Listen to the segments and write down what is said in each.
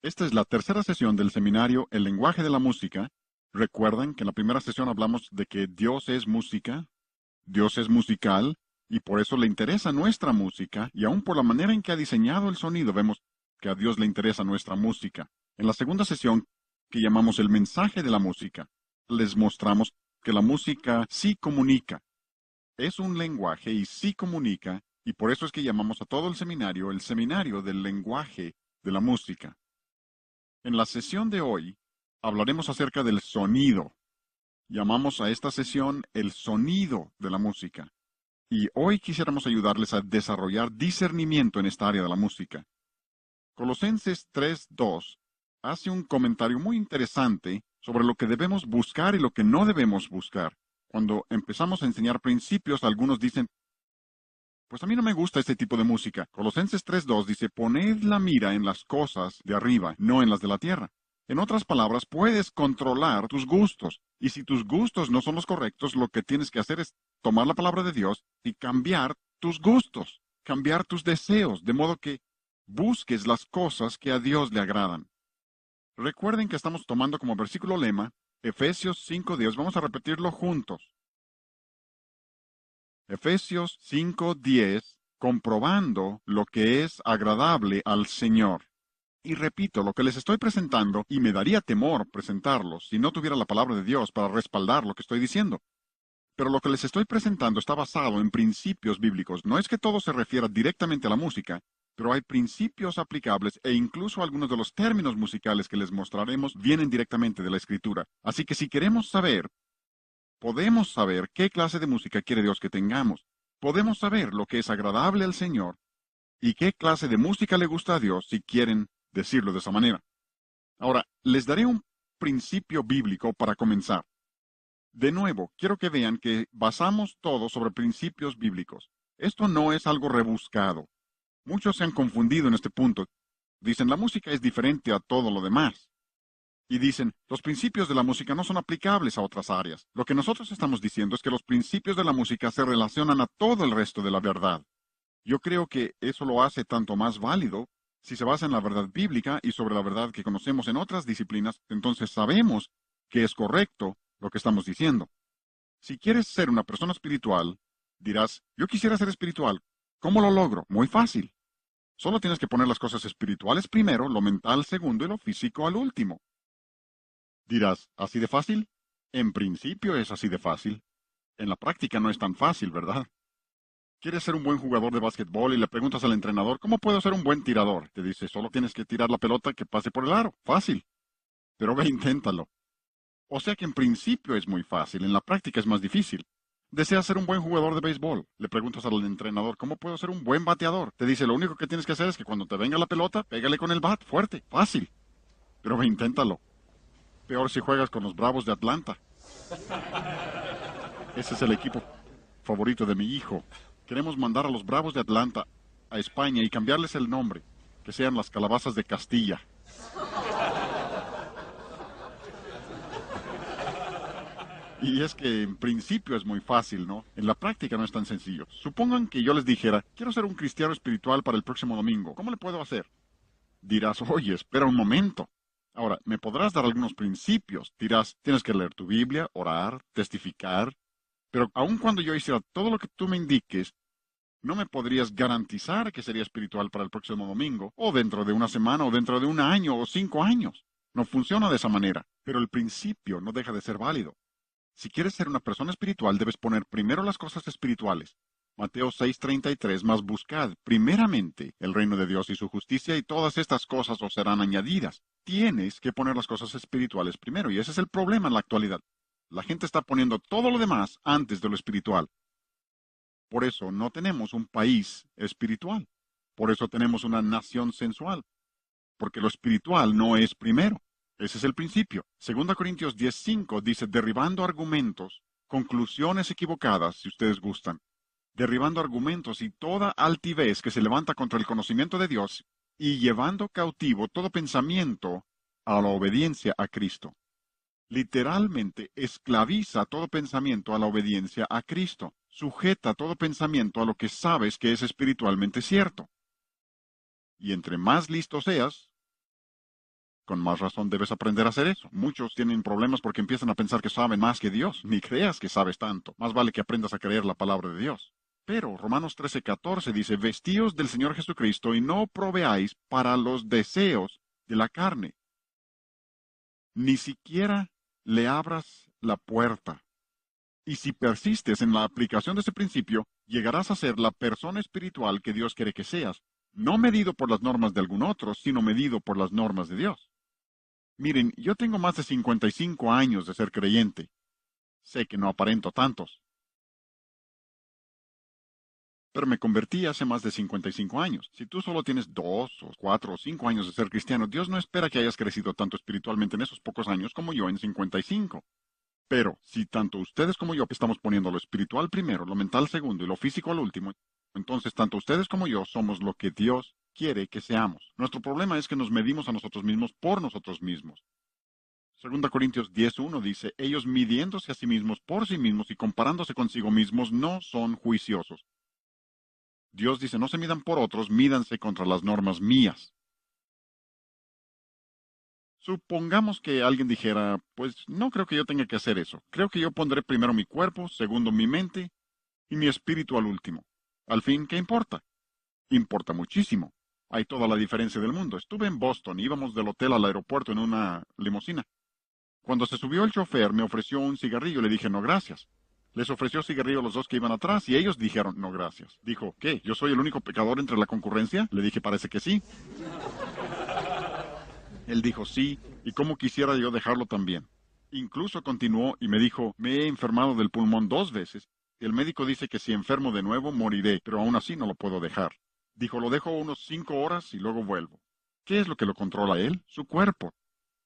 Esta es la tercera sesión del seminario El lenguaje de la música. Recuerdan que en la primera sesión hablamos de que Dios es música, Dios es musical, y por eso le interesa nuestra música, y aún por la manera en que ha diseñado el sonido vemos que a Dios le interesa nuestra música. En la segunda sesión, que llamamos el mensaje de la música, les mostramos que la música sí comunica. Es un lenguaje y sí comunica, y por eso es que llamamos a todo el seminario del lenguaje de la música. En la sesión de hoy hablaremos acerca del sonido. Llamamos a esta sesión el sonido de la música. Y hoy quisiéramos ayudarles a desarrollar discernimiento en esta área de la música. Colosenses 3:2 hace un comentario muy interesante sobre lo que debemos buscar y lo que no debemos buscar. Cuando empezamos a enseñar principios, algunos dicen, pues a mí no me gusta este tipo de música. Colosenses 3:2 dice, poned la mira en las cosas de arriba, no en las de la tierra. En otras palabras, puedes controlar tus gustos. Y si tus gustos no son los correctos, lo que tienes que hacer es tomar la palabra de Dios y cambiar tus gustos, cambiar tus deseos, de modo que busques las cosas que a Dios le agradan. Recuerden que estamos tomando como versículo lema Efesios 5:10. Vamos a repetirlo juntos. Efesios 5:10, comprobando lo que es agradable al Señor. Y repito, lo que les estoy presentando, y me daría temor presentarlo si no tuviera la palabra de Dios para respaldar lo que estoy diciendo. Pero lo que les estoy presentando está basado en principios bíblicos. No es que todo se refiera directamente a la música, pero hay principios aplicables e incluso algunos de los términos musicales que les mostraremos vienen directamente de la Escritura. Así que si queremos saber, podemos saber qué clase de música quiere Dios que tengamos. Podemos saber lo que es agradable al Señor y qué clase de música le gusta a Dios, si quieren decirlo de esa manera. Ahora, les daré un principio bíblico para comenzar. De nuevo, quiero que vean que basamos todo sobre principios bíblicos. Esto no es algo rebuscado. Muchos se han confundido en este punto. Dicen, la música es diferente a todo lo demás. Y dicen, los principios de la música no son aplicables a otras áreas. Lo que nosotros estamos diciendo es que los principios de la música se relacionan a todo el resto de la verdad. Yo creo que eso lo hace tanto más válido si se basa en la verdad bíblica y sobre la verdad que conocemos en otras disciplinas, entonces sabemos que es correcto lo que estamos diciendo. Si quieres ser una persona espiritual, dirás, yo quisiera ser espiritual. ¿Cómo lo logro? Muy fácil. Solo tienes que poner las cosas espirituales primero, lo mental segundo y lo físico al último. Dirás, ¿así de fácil? En principio es así de fácil. En la práctica no es tan fácil, ¿verdad? ¿Quieres ser un buen jugador de básquetbol y le preguntas al entrenador, ¿cómo puedo ser un buen tirador? Te dice, solo tienes que tirar la pelota que pase por el aro. Fácil. Pero ve, inténtalo. O sea que en principio es muy fácil, en la práctica es más difícil. ¿Deseas ser un buen jugador de béisbol? Le preguntas al entrenador, ¿cómo puedo ser un buen bateador? Te dice, lo único que tienes que hacer es que cuando te venga la pelota, pégale con el bat, fuerte, fácil. Pero ve, inténtalo. Peor si juegas con los Bravos de Atlanta. Ese es el equipo favorito de mi hijo. Queremos mandar a los Bravos de Atlanta a España y cambiarles el nombre, que sean las Calabazas de Castilla. Y es que en principio es muy fácil, ¿no? En la práctica no es tan sencillo. Supongan que yo les dijera, quiero ser un cristiano espiritual para el próximo domingo. ¿Cómo le puedo hacer? Dirás, oye, espera un momento. Ahora, me podrás dar algunos principios. Dirás, tienes que leer tu Biblia, orar, testificar. Pero aun cuando yo hiciera todo lo que tú me indiques, no me podrías garantizar que sería espiritual para el próximo domingo, o dentro de una semana, o dentro de un año, o 5 años. No funciona de esa manera. Pero el principio no deja de ser válido. Si quieres ser una persona espiritual, debes poner primero las cosas espirituales. Mateo 6:33, mas buscad primeramente el reino de Dios y su justicia, y todas estas cosas os serán añadidas. Tienes que poner las cosas espirituales primero, y ese es el problema en la actualidad. La gente está poniendo todo lo demás antes de lo espiritual. Por eso no tenemos un país espiritual. Por eso tenemos una nación sensual. Porque lo espiritual no es primero. Ese es el principio. Segunda Corintios 10:5 dice, derribando argumentos, conclusiones equivocadas, si ustedes gustan, derribando argumentos y toda altivez que se levanta contra el conocimiento de Dios, y llevando cautivo todo pensamiento a la obediencia a Cristo. Literalmente esclaviza todo pensamiento a la obediencia a Cristo. Sujeta todo pensamiento a lo que sabes que es espiritualmente cierto. Y entre más listo seas, Con más razón debes aprender a hacer eso. Muchos tienen problemas porque empiezan a pensar que saben más que Dios. Ni creas que sabes tanto. Más vale que aprendas a creer la palabra de Dios. Pero Romanos 13:14 dice, vestíos del Señor Jesucristo y no proveáis para los deseos de la carne. Ni siquiera le abras la puerta. Y si persistes en la aplicación de ese principio, llegarás a ser la persona espiritual que Dios quiere que seas, no medido por las normas de algún otro, sino medido por las normas de Dios. Miren, yo tengo más de 55 años de ser creyente. Sé que no aparento tantos, pero me convertí hace más de 55 años. Si tú solo tienes 2 o 4 o 5 años de ser cristiano, Dios no espera que hayas crecido tanto espiritualmente en esos pocos años como yo en 55. Pero si tanto ustedes como yo estamos poniendo lo espiritual primero, lo mental segundo y lo físico al último, entonces tanto ustedes como yo somos lo que Dios quiere que seamos. Nuestro problema es que nos medimos a nosotros mismos por nosotros mismos. 2 Corintios 10:1 dice, ellos midiéndose a sí mismos por sí mismos y comparándose consigo mismos no son juiciosos. Dios dice, no se midan por otros, mídanse contra las normas mías. Supongamos que alguien dijera, pues no creo que yo tenga que hacer eso. Creo que yo pondré primero mi cuerpo, segundo mi mente y mi espíritu al último. Al fin, ¿qué importa? Importa muchísimo. Hay toda la diferencia del mundo. Estuve en Boston, íbamos del hotel al aeropuerto en una limusina. Cuando se subió el chofer, me ofreció un cigarrillo. Le dije, no, gracias. Les ofreció cigarrillo a los dos que iban atrás y ellos dijeron, no, gracias. Dijo, ¿qué? ¿Yo soy el único pecador entre la concurrencia? Le dije, parece que sí. Él dijo, sí, y cómo quisiera yo dejarlo también. Incluso continuó y me dijo, me he enfermado del pulmón 2 veces. Y el médico dice que si enfermo de nuevo moriré, pero aún así no lo puedo dejar. Dijo, lo dejo unos 5 horas y luego vuelvo. ¿Qué es lo que lo controla él? Su cuerpo.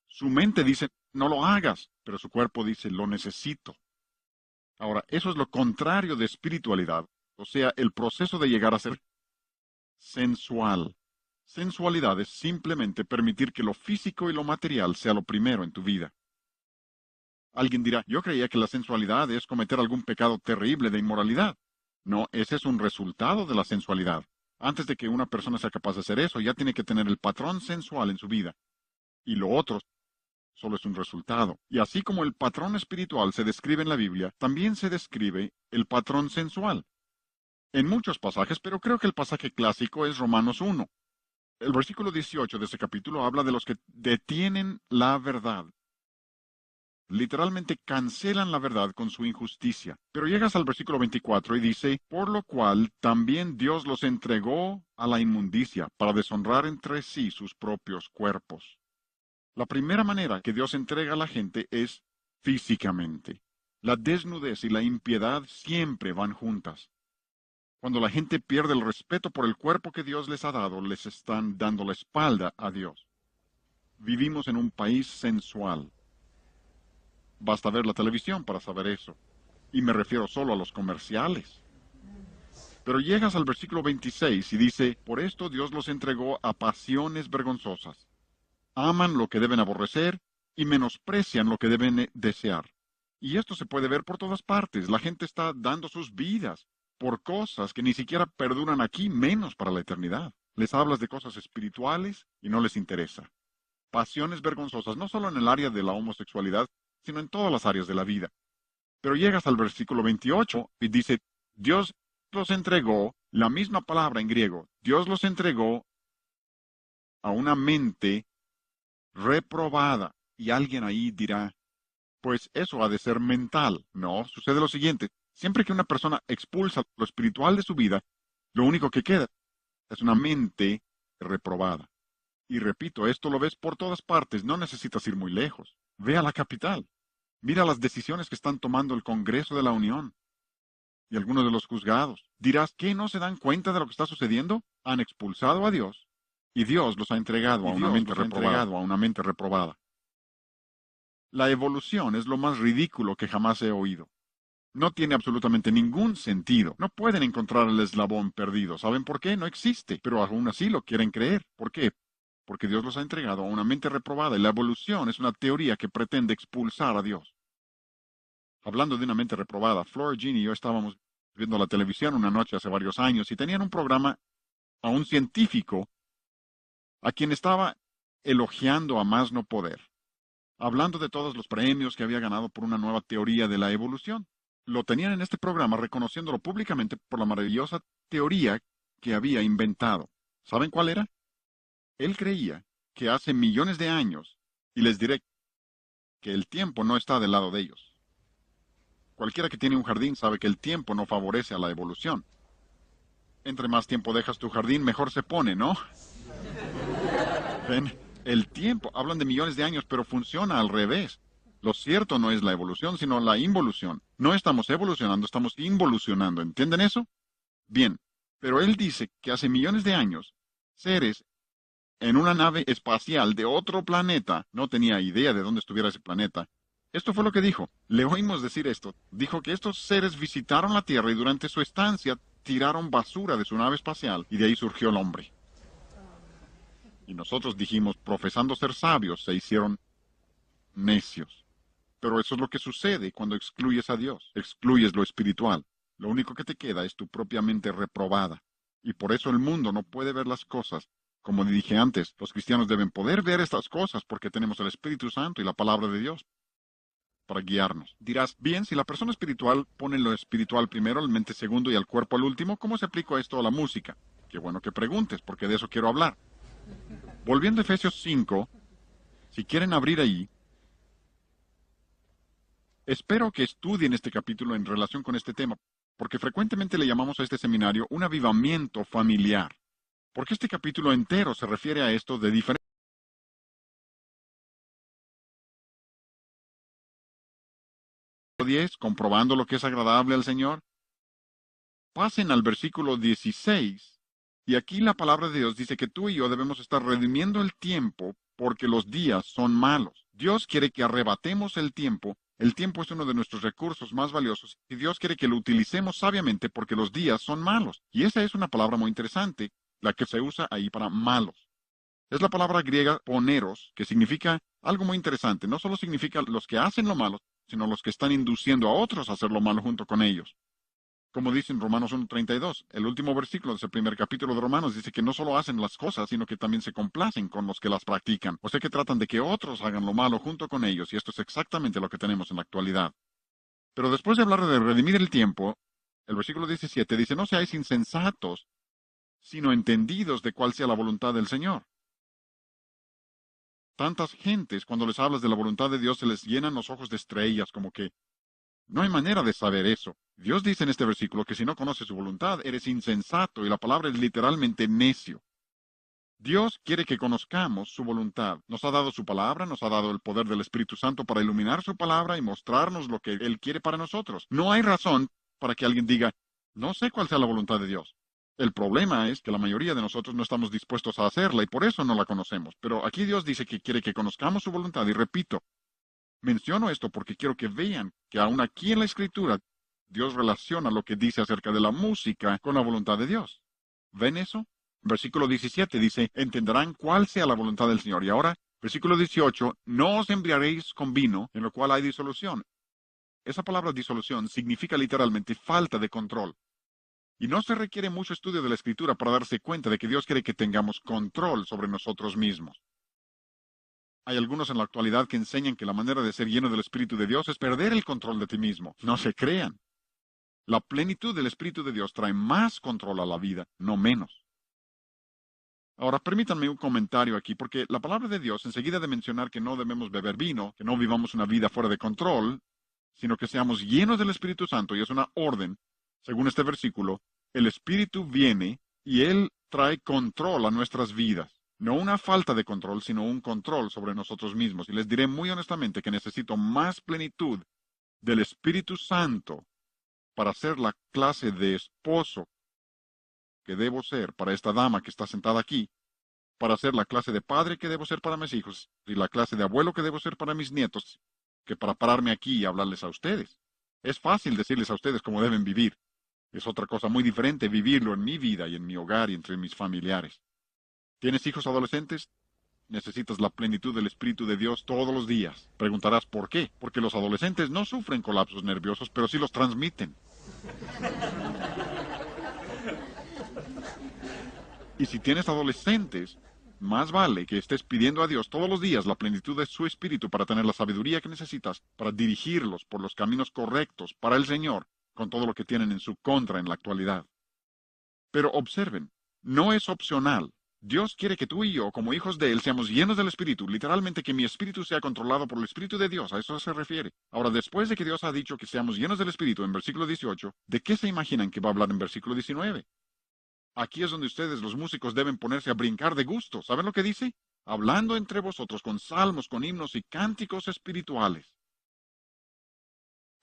Su mente dice, no lo hagas, pero su cuerpo dice, lo necesito. Ahora, eso es lo contrario de espiritualidad, o sea, el proceso de llegar a ser sensual. Sensualidad es simplemente permitir que lo físico y lo material sea lo primero en tu vida. Alguien dirá, yo creía que la sensualidad es cometer algún pecado terrible de inmoralidad. No, ese es un resultado de la sensualidad. Antes de que una persona sea capaz de hacer eso, ya tiene que tener el patrón sensual en su vida. Y lo otro solo es un resultado. Y así como el patrón espiritual se describe en la Biblia, también se describe el patrón sensual. En muchos pasajes, pero creo que el pasaje clásico es Romanos 1. El versículo 18 de ese capítulo habla de los que detienen la verdad. Literalmente cancelan la verdad con su injusticia. Pero llegas al versículo 24 y dice, por lo cual también Dios los entregó a la inmundicia para deshonrar entre sí sus propios cuerpos. La primera manera que Dios entrega a la gente es físicamente. La desnudez y la impiedad siempre van juntas. Cuando la gente pierde el respeto por el cuerpo que Dios les ha dado, les están dando la espalda a Dios. Vivimos en un país sensual. Basta ver la televisión para saber eso. Y me refiero solo a los comerciales. Pero llegas al versículo 26 y dice, por esto Dios los entregó a pasiones vergonzosas. Aman lo que deben aborrecer y menosprecian lo que deben desear. Y esto se puede ver por todas partes. La gente está dando sus vidas por cosas que ni siquiera perduran aquí, menos para la eternidad. Les hablas de cosas espirituales y no les interesa. Pasiones vergonzosas, no solo en el área de la homosexualidad, sino en todas las áreas de la vida. Pero llegas al versículo 28 y dice, Dios los entregó, la misma palabra en griego, Dios los entregó a una mente reprobada. Y alguien ahí dirá, pues eso ha de ser mental. No, sucede lo siguiente. Siempre que una persona expulsa lo espiritual de su vida, lo único que queda es una mente reprobada. Y repito, esto lo ves por todas partes, no necesitas ir muy lejos. Ve a la capital. Mira las decisiones que están tomando el Congreso de la Unión y algunos de los juzgados. Dirás, ¿qué no se dan cuenta de lo que está sucediendo? Han expulsado a Dios y Dios los ha entregado a una mente reprobada. La evolución es lo más ridículo que jamás he oído. No tiene absolutamente ningún sentido. No pueden encontrar el eslabón perdido. ¿Saben por qué? No existe. Pero aún así lo quieren creer. ¿Por qué? Porque Dios los ha entregado a una mente reprobada y la evolución es una teoría que pretende expulsar a Dios. Hablando de una mente reprobada, Flora Jean y yo estábamos viendo la televisión una noche hace varios años y tenían un programa a un científico a quien estaba elogiando a más no poder, hablando de todos los premios que había ganado por una nueva teoría de la evolución. Lo tenían en este programa reconociéndolo públicamente por la maravillosa teoría que había inventado. ¿Saben cuál era? Él creía que hace millones de años, y les diré que el tiempo no está del lado de ellos. Cualquiera que tiene un jardín sabe que el tiempo no favorece a la evolución. Entre más tiempo dejas tu jardín, mejor se pone, ¿no? Ven, el tiempo, hablan de millones de años, pero funciona al revés. Lo cierto no es la evolución, sino la involución. No estamos evolucionando, estamos involucionando. ¿Entienden eso? Bien, pero él dice que hace millones de años, seres en una nave espacial de otro planeta, no tenía idea de dónde estuviera ese planeta. Esto fue lo que dijo. Le oímos decir esto. Dijo que estos seres visitaron la Tierra y durante su estancia tiraron basura de su nave espacial y de ahí surgió el hombre. Y nosotros dijimos, profesando ser sabios, se hicieron necios. Pero eso es lo que sucede cuando excluyes a Dios, excluyes lo espiritual. Lo único que te queda es tu propia mente reprobada. Y por eso el mundo no puede ver las cosas. Como dije antes, los cristianos deben poder ver estas cosas porque tenemos el Espíritu Santo y la palabra de Dios para guiarnos. Dirás, bien, si la persona espiritual pone lo espiritual primero, la mente segundo y el cuerpo al último, ¿cómo se aplica esto a la música? Qué bueno que preguntes, porque de eso quiero hablar. Volviendo a Efesios 5, si quieren abrir ahí, espero que estudien este capítulo en relación con este tema, porque frecuentemente le llamamos a este seminario un avivamiento familiar, porque este capítulo entero se refiere a esto de diferentes 10, comprobando lo que es agradable al Señor. Pasen al versículo 16, y aquí la palabra de Dios dice que tú y yo debemos estar redimiendo el tiempo porque los días son malos. Dios quiere que arrebatemos el tiempo. El tiempo es uno de nuestros recursos más valiosos y Dios quiere que lo utilicemos sabiamente porque los días son malos. Y esa es una palabra muy interesante, la que se usa ahí para malos. Es la palabra griega poneros, que significa algo muy interesante. No solo significa los que hacen lo malo, sino los que están induciendo a otros a hacer lo malo junto con ellos. Como dice en Romanos 1:32, el último versículo de ese primer capítulo de Romanos dice que no solo hacen las cosas, sino que también se complacen con los que las practican. O sea que tratan de que otros hagan lo malo junto con ellos, y esto es exactamente lo que tenemos en la actualidad. Pero después de hablar de redimir el tiempo, el versículo 17 dice, no seáis insensatos, sino entendidos de cuál sea la voluntad del Señor. Tantas gentes, cuando les hablas de la voluntad de Dios, se les llenan los ojos de estrellas, como que no hay manera de saber eso. Dios dice en este versículo que si no conoces su voluntad, eres insensato, y la palabra es literalmente necio. Dios quiere que conozcamos su voluntad. Nos ha dado su palabra, nos ha dado el poder del Espíritu Santo para iluminar su palabra y mostrarnos lo que Él quiere para nosotros. No hay razón para que alguien diga, no sé cuál sea la voluntad de Dios. El problema es que la mayoría de nosotros no estamos dispuestos a hacerla y por eso no la conocemos. Pero aquí Dios dice que quiere que conozcamos su voluntad y repito, menciono esto porque quiero que vean que aún aquí en la Escritura Dios relaciona lo que dice acerca de la música con la voluntad de Dios. ¿Ven eso? Versículo 17 dice, entenderán cuál sea la voluntad del Señor. Y ahora, versículo 18, no os embriaguéis con vino, en lo cual hay disolución. Esa palabra disolución significa literalmente falta de control. Y no se requiere mucho estudio de la Escritura para darse cuenta de que Dios quiere que tengamos control sobre nosotros mismos. Hay algunos en la actualidad que enseñan que la manera de ser lleno del Espíritu de Dios es perder el control de ti mismo. No se crean. La plenitud del Espíritu de Dios trae más control a la vida, no menos. Ahora, permítanme un comentario aquí, porque la palabra de Dios, enseguida de mencionar que no debemos beber vino, que no vivamos una vida fuera de control, sino que seamos llenos del Espíritu Santo, y es una orden, según este versículo, el Espíritu viene y Él trae control a nuestras vidas. No una falta de control, sino un control sobre nosotros mismos. Y les diré muy honestamente que necesito más plenitud del Espíritu Santo para ser la clase de esposo que debo ser para esta dama que está sentada aquí, para ser la clase de padre que debo ser para mis hijos y la clase de abuelo que debo ser para mis nietos, que para pararme aquí y hablarles a ustedes. Es fácil decirles a ustedes cómo deben vivir. Es otra cosa muy diferente vivirlo en mi vida y en mi hogar y entre mis familiares. ¿Tienes hijos adolescentes? Necesitas la plenitud del Espíritu de Dios todos los días. Preguntarás ¿por qué? Porque los adolescentes no sufren colapsos nerviosos, pero sí los transmiten. Y si tienes adolescentes, Más vale que estés pidiendo a Dios todos los días la plenitud de su Espíritu para tener la sabiduría que necesitas para dirigirlos por los caminos correctos para el Señor, con todo lo que tienen en su contra en la actualidad. Pero observen, no es opcional. Dios quiere que tú y yo, como hijos de Él, seamos llenos del Espíritu, literalmente que mi espíritu sea controlado por el Espíritu de Dios, a eso se refiere. Ahora, después de que Dios ha dicho que seamos llenos del Espíritu en versículo 18, ¿de qué se imaginan que va a hablar en versículo 19? Aquí es donde ustedes, los músicos, deben ponerse a brincar de gusto. ¿Saben lo que dice? Hablando entre vosotros con salmos, con himnos y cánticos espirituales.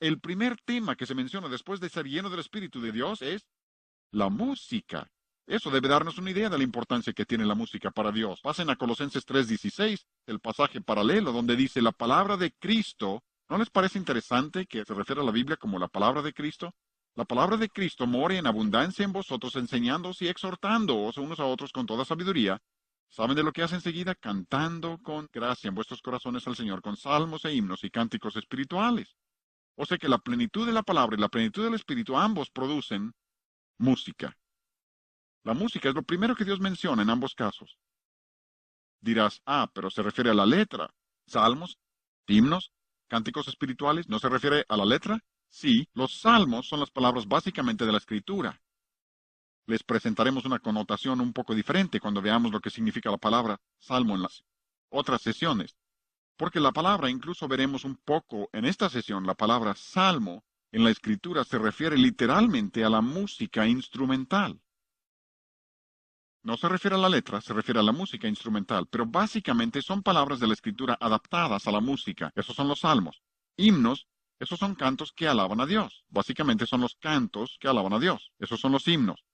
El primer tema que se menciona después de ser lleno del Espíritu de Dios es la música. Eso debe darnos una idea de la importancia que tiene la música para Dios. Pasen a Colosenses 3:16, el pasaje paralelo donde dice la palabra de Cristo. ¿No les parece interesante que se refiere a la Biblia como la palabra de Cristo? La palabra de Cristo more en abundancia en vosotros, enseñándoos y exhortándoos unos a otros con toda sabiduría. ¿Saben de lo que hace enseguida? Cantando con gracia en vuestros corazones al Señor, con salmos e himnos y cánticos espirituales. O sea que la plenitud de la palabra y la plenitud del Espíritu ambos producen música. La música es lo primero que Dios menciona en ambos casos. Dirás, pero se refiere a la letra. Salmos, himnos, cánticos espirituales, ¿no se refiere a la letra? Sí, los salmos son las palabras básicamente de la Escritura. Les presentaremos una connotación un poco diferente cuando veamos lo que significa la palabra salmo en las otras sesiones. Porque la palabra, incluso veremos un poco en esta sesión, la palabra salmo en la Escritura se refiere literalmente a la música instrumental. No se refiere a la letra, se refiere a la música instrumental, pero básicamente son palabras de la Escritura adaptadas a la música. Esos son los salmos. Himnos, esos son cantos que alaban a Dios. Básicamente son los cantos que alaban a Dios. Esos son los himnos.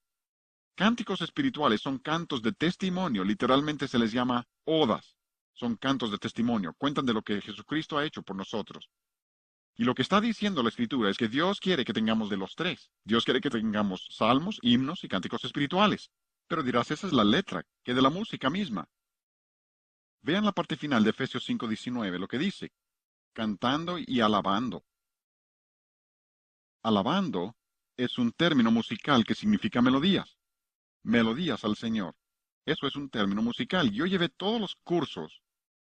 Cánticos espirituales son cantos de testimonio, literalmente se les llama odas. Son cantos de testimonio, cuentan de lo que Jesucristo ha hecho por nosotros. Y lo que está diciendo la Escritura es que Dios quiere que tengamos de los tres. Dios quiere que tengamos salmos, himnos y cánticos espirituales. Pero dirás, esa es la letra, que de la música misma. Vean la parte final de Efesios 5:19, lo que dice, cantando y alabando. Alabando es un término musical que significa melodías. Melodías al Señor. Eso es un término musical. Yo llevé todos los cursos.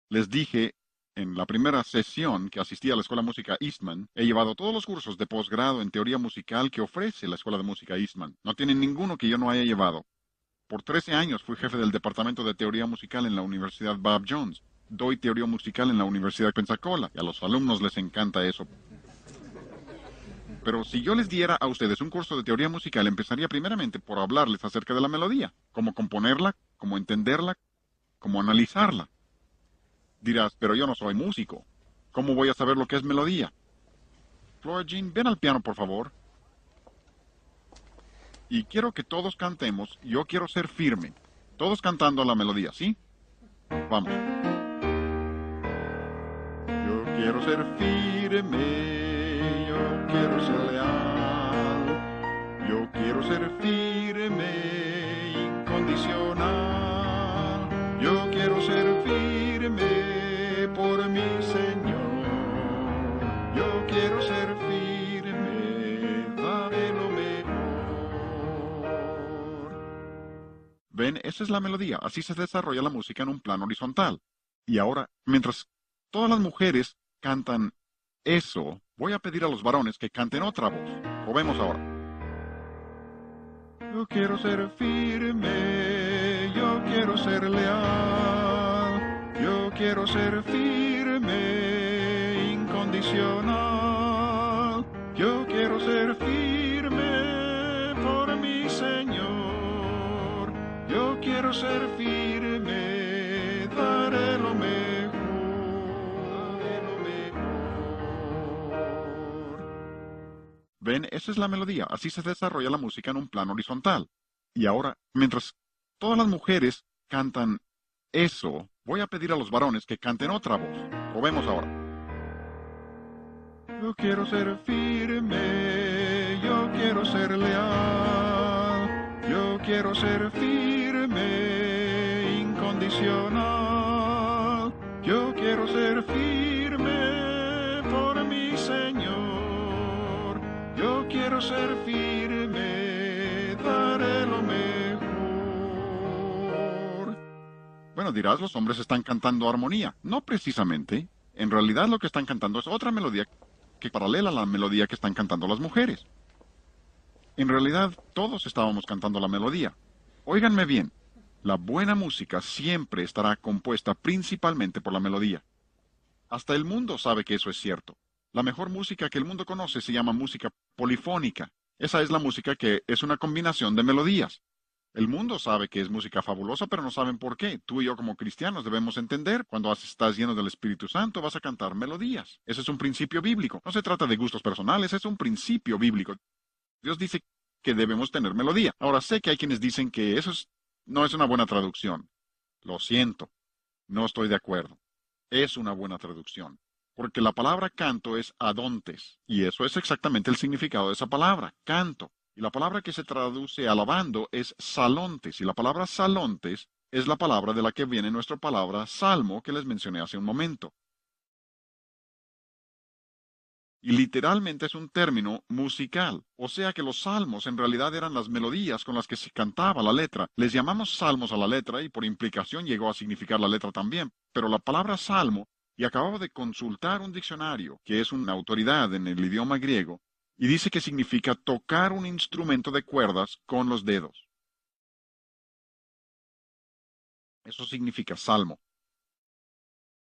Les dije en la primera sesión que asistí a la Escuela de Música Eastman, he llevado todos los cursos de posgrado en teoría musical que ofrece la Escuela de Música Eastman. No tienen ninguno que yo no haya llevado. Por 13 años fui jefe del Departamento de Teoría Musical en la Universidad Bob Jones. Doy teoría musical en la Universidad de Pensacola, y a los alumnos les encanta eso. Pero si yo les diera a ustedes un curso de teoría musical, empezaría primeramente por hablarles acerca de la melodía, cómo componerla, cómo entenderla, cómo analizarla. Dirás, pero yo no soy músico. ¿Cómo voy a saber lo que es melodía? Flora Jean, ven al piano, por favor. Y quiero que todos cantemos, yo quiero ser firme. Todos cantando la melodía, ¿sí? Vamos. Yo quiero ser firme, yo quiero ser leal. Yo quiero ser firme, incondicional. Yo quiero ser firme por mi Señor. Yo quiero ser firme, dame lo mejor. Ven, esa es la melodía. Así se desarrolla la música en un plano horizontal. Y ahora, mientras todas las mujeres cantan eso, voy a pedir a los varones que canten otra voz. Probemos ahora. Yo quiero ser firme, yo quiero ser leal. Yo quiero ser firme, incondicional. Yo quiero ser firme por mi Señor. Yo quiero ser firme, daré lo mejor, daré lo mejor. Ven, esa es la melodía. Así se desarrolla la música en un plano horizontal. Y ahora, mientras todas las mujeres cantan eso, voy a pedir a los varones que canten otra voz. Probemos ahora. Yo quiero ser firme, yo quiero ser leal. Yo quiero ser firme, incondicional. Yo quiero ser firme por mi Señor. Yo quiero ser firme, daré lo mejor. Bueno, dirás, los hombres están cantando armonía. No precisamente. En realidad lo que están cantando es otra melodía que paralela a la melodía que están cantando las mujeres. En realidad, todos estábamos cantando la melodía. Óiganme bien, la buena música siempre estará compuesta principalmente por la melodía. Hasta el mundo sabe que eso es cierto. La mejor música que el mundo conoce se llama música polifónica. Esa es la música que es una combinación de melodías. El mundo sabe que es música fabulosa, pero no saben por qué. Tú y yo como cristianos debemos entender, cuando estás lleno del Espíritu Santo vas a cantar melodías. Ese es un principio bíblico. No se trata de gustos personales, es un principio bíblico. Dios dice que debemos tener melodía. Ahora sé que hay quienes dicen que no es una buena traducción. Lo siento, no estoy de acuerdo. Es una buena traducción. Porque la palabra canto es adontes, y eso es exactamente el significado de esa palabra, canto. Y la palabra que se traduce alabando es salontes, y la palabra salontes es la palabra de la que viene nuestra palabra salmo que les mencioné hace un momento. Y literalmente es un término musical, o sea que los salmos en realidad eran las melodías con las que se cantaba la letra. Les llamamos salmos a la letra y por implicación llegó a significar la letra también, pero la palabra salmo, y acababa de consultar un diccionario, que es una autoridad en el idioma griego, y dice que significa tocar un instrumento de cuerdas con los dedos. Eso significa salmo.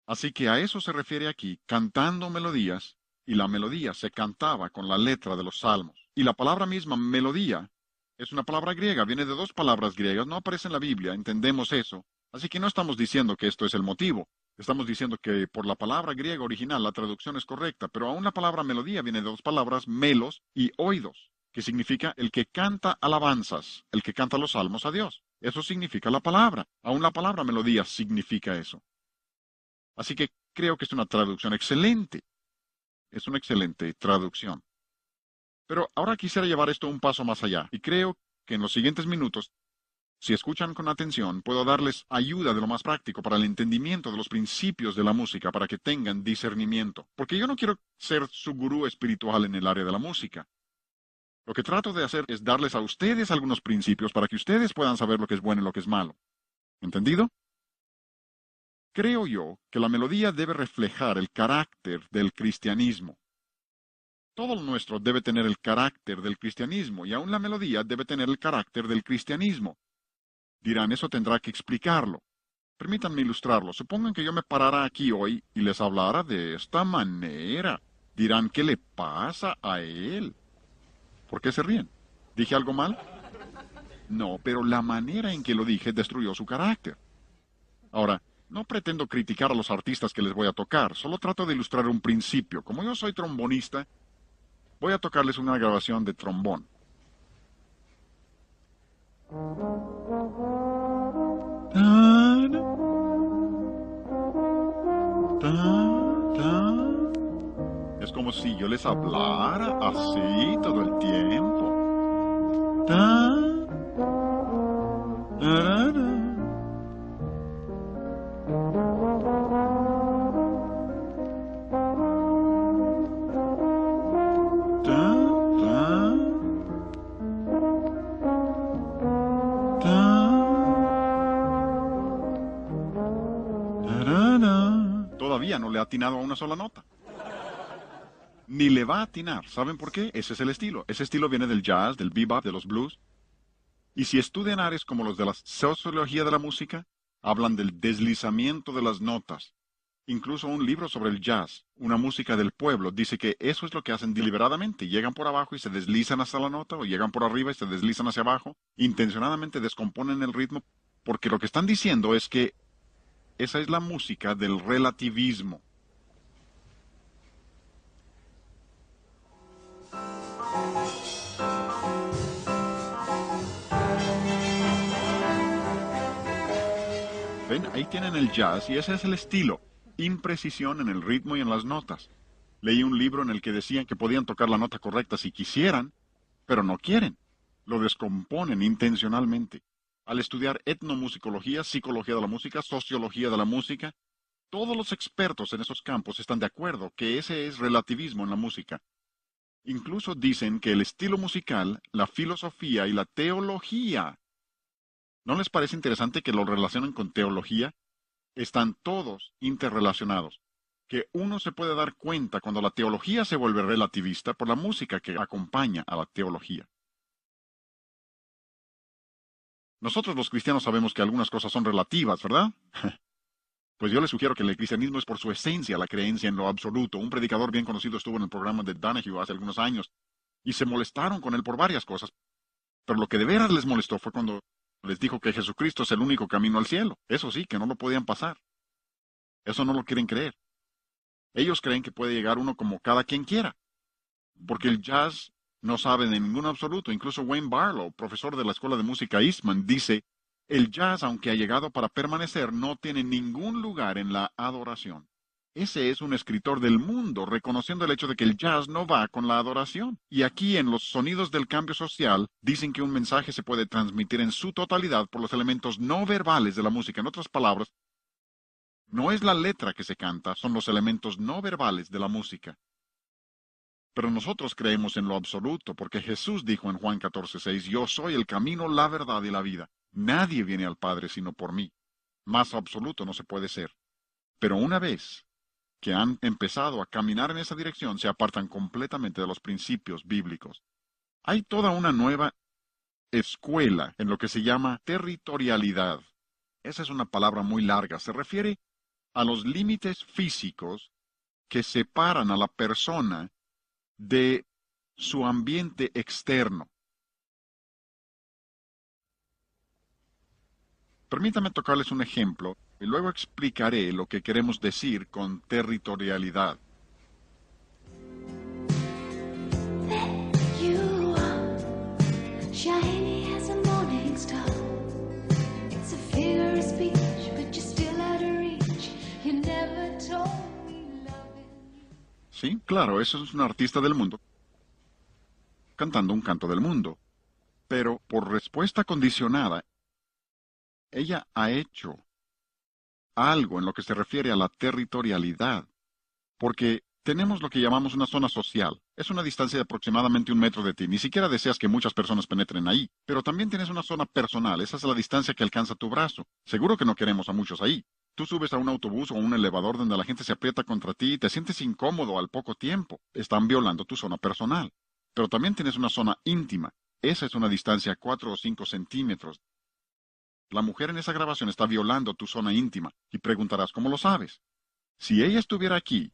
Así que a eso se refiere aquí, cantando melodías, y la melodía se cantaba con la letra de los salmos. Y la palabra misma, melodía, es una palabra griega, viene de dos palabras griegas, no aparece en la Biblia, entendemos eso. Así que no estamos diciendo que esto es el motivo. Estamos diciendo que por la palabra griega original la traducción es correcta, pero aún la palabra melodía viene de dos palabras melos y oídos, que significa el que canta alabanzas, el que canta los salmos a Dios. Eso significa la palabra. Aún la palabra melodía significa eso. Así que creo que es una traducción excelente. Es una excelente traducción. Pero ahora quisiera llevar esto un paso más allá, y creo que en los siguientes minutos, si escuchan con atención, puedo darles ayuda de lo más práctico para el entendimiento de los principios de la música, para que tengan discernimiento. Porque yo no quiero ser su gurú espiritual en el área de la música. Lo que trato de hacer es darles a ustedes algunos principios para que ustedes puedan saber lo que es bueno y lo que es malo. ¿Entendido? Creo yo que la melodía debe reflejar el carácter del cristianismo. Todo lo nuestro debe tener el carácter del cristianismo, y aún la melodía debe tener el carácter del cristianismo. Dirán, eso tendrá que explicarlo. Permítanme ilustrarlo. Supongan que yo me parara aquí hoy y les hablara de esta manera. Dirán, ¿qué le pasa a él? ¿Por qué se ríen? ¿Dije algo mal? No, pero la manera en que lo dije destruyó su carácter. Ahora, no pretendo criticar a los artistas que les voy a tocar, solo trato de ilustrar un principio. Como yo soy trombonista, voy a tocarles una grabación de trombón. Tan, tan, tan. Es como si yo les hablara así todo el tiempo. Tan, tarara. Todavía no le ha atinado a una sola nota. Ni le va a atinar. ¿Saben por qué? Ese es el estilo. Ese estilo viene del jazz, del bebop, de los blues. Y si estudian áreas como los de la sociología de la música, hablan del deslizamiento de las notas. Incluso un libro sobre el jazz, una música del pueblo, dice que eso es lo que hacen deliberadamente. Llegan por abajo y se deslizan hasta la nota, o llegan por arriba y se deslizan hacia abajo. Intencionadamente descomponen el ritmo, porque lo que están diciendo es que esa es la música del relativismo. ¿Ven? Ahí tienen el jazz y ese es el estilo. Imprecisión en el ritmo y en las notas. Leí un libro en el que decían que podían tocar la nota correcta si quisieran, pero no quieren. Lo descomponen intencionalmente. Al estudiar etnomusicología, psicología de la música, sociología de la música, todos los expertos en esos campos están de acuerdo que ese es relativismo en la música. Incluso dicen que el estilo musical, la filosofía y la teología ¿No les parece interesante que lo relacionen con teología? Están todos interrelacionados. Que uno se puede dar cuenta cuando la teología se vuelve relativista por la música que acompaña a la teología. Nosotros los cristianos sabemos que algunas cosas son relativas, ¿verdad? Pues yo les sugiero que el cristianismo es por su esencia la creencia en lo absoluto. Un predicador bien conocido estuvo en el programa de Donahue hace algunos años y se molestaron con él por varias cosas, pero lo que de veras les molestó fue cuando les dijo que Jesucristo es el único camino al cielo. Eso sí, que no lo podían pasar. Eso no lo quieren creer. Ellos creen que puede llegar uno como cada quien quiera, porque el jazz no sabe de ningún absoluto. Incluso Wayne Barlow, profesor de la Escuela de Música Eastman, dice, el jazz, aunque ha llegado para permanecer, no tiene ningún lugar en la adoración. Ese es un escritor del mundo, reconociendo el hecho de que el jazz no va con la adoración. Y aquí en los sonidos del cambio social, dicen que un mensaje se puede transmitir en su totalidad por los elementos no verbales de la música. En otras palabras, no es la letra que se canta, son los elementos no verbales de la música. Pero nosotros creemos en lo absoluto, porque Jesús dijo en Juan 14:6, yo soy el camino, la verdad y la vida. Nadie viene al Padre sino por mí. Más absoluto no se puede ser. Pero una vez que han empezado a caminar en esa dirección, se apartan completamente de los principios bíblicos. Hay toda una nueva escuela en lo que se llama territorialidad. Esa es una palabra muy larga. Se refiere a los límites físicos que separan a la persona de su ambiente externo. Permítame tocarles un ejemplo y luego explicaré lo que queremos decir con territorialidad. You are shiny as a morning star. It's a figure of speech, but you're still out of reach. You never told me loving you. Sí, claro, eso es un artista del mundo cantando un canto del mundo. Pero por respuesta condicionada, ella ha hecho algo en lo que se refiere a la territorialidad, porque tenemos lo que llamamos una zona social. Es una distancia de aproximadamente 1 metro de ti. Ni siquiera deseas que muchas personas penetren ahí. Pero también tienes una zona personal. Esa es la distancia que alcanza tu brazo. Seguro que no queremos a muchos ahí. Tú subes a un autobús o a un elevador donde la gente se aprieta contra ti y te sientes incómodo al poco tiempo. Están violando tu zona personal. Pero también tienes una zona íntima. Esa es una distancia 4 o 5 centímetros. La mujer en esa grabación está violando tu zona íntima. Y preguntarás, ¿cómo lo sabes? Si ella estuviera aquí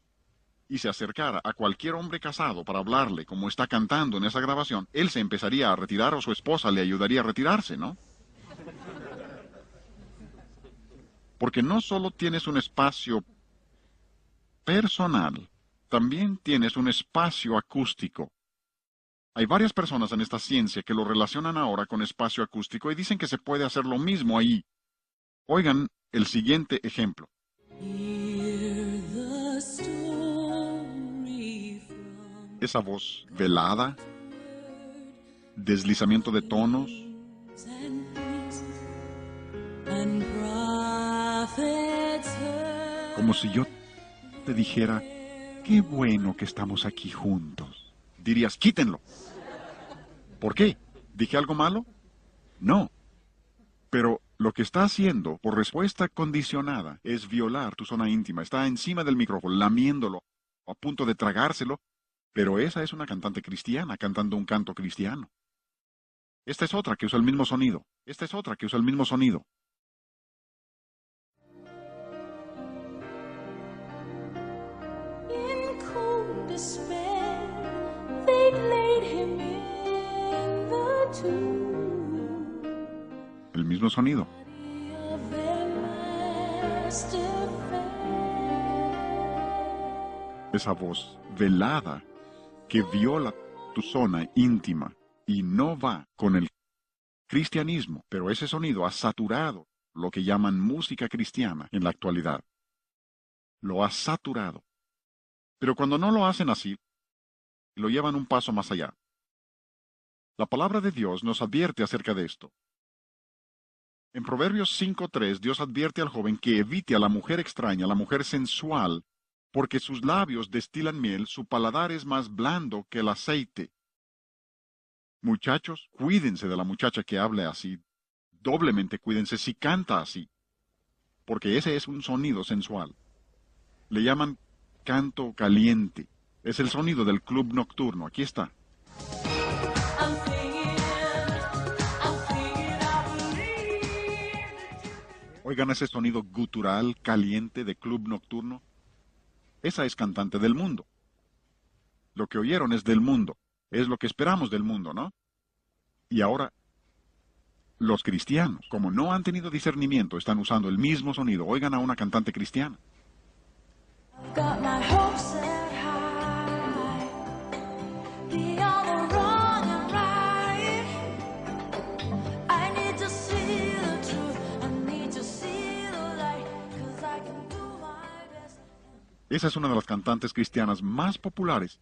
y se acercara a cualquier hombre casado para hablarle como está cantando en esa grabación, él se empezaría a retirar o su esposa le ayudaría a retirarse, ¿no? Porque no solo tienes un espacio personal, también tienes un espacio acústico. Hay varias personas en esta ciencia que lo relacionan ahora con espacio acústico y dicen que se puede hacer lo mismo ahí. Oigan el siguiente ejemplo. Hear the story from Esa voz velada, deslizamiento de tonos, and priests and prophets heard. como si yo te dijera, qué bueno que estamos aquí juntos. Dirías, quítenlo. ¿Por qué? ¿Dije algo malo? No. Pero lo que está haciendo, por respuesta condicionada, es violar tu zona íntima. Está encima del micrófono, lamiéndolo, a punto de tragárselo. Pero esa es una cantante cristiana, cantando un canto cristiano. Esta es otra que usa el mismo sonido. Esta es otra que usa el mismo sonido. In cold despair, they laid him in the tomb. El mismo sonido. Body of their master fell. Esa voz velada que viola tu zona íntima y no va con el cristianismo, pero ese sonido ha saturado lo que llaman música cristiana en la actualidad. Lo ha saturado. Pero cuando no lo hacen así, lo llevan un paso más allá. La palabra de Dios nos advierte acerca de esto. En Proverbios 5:3, Dios advierte al joven que evite a la mujer extraña, a la mujer sensual, porque sus labios destilan miel, su paladar es más blando que el aceite. Muchachos, cuídense de la muchacha que hable así, doblemente cuídense si canta así, porque ese es un sonido sensual. Le llaman canto caliente. Es el sonido del club nocturno. Aquí está. Oigan ese sonido gutural, caliente de club nocturno. Esa es cantante del mundo. Lo que oyeron es del mundo. Es lo que esperamos del mundo, ¿no? Y ahora, los cristianos, como no han tenido discernimiento, están usando el mismo sonido. Oigan a una cantante cristiana. Got my hopes set high, beyond the wrong and right. I need to see the truth, I need to see the light, 'cause I can do my best. Esa es una de las cantantes cristianas más populares,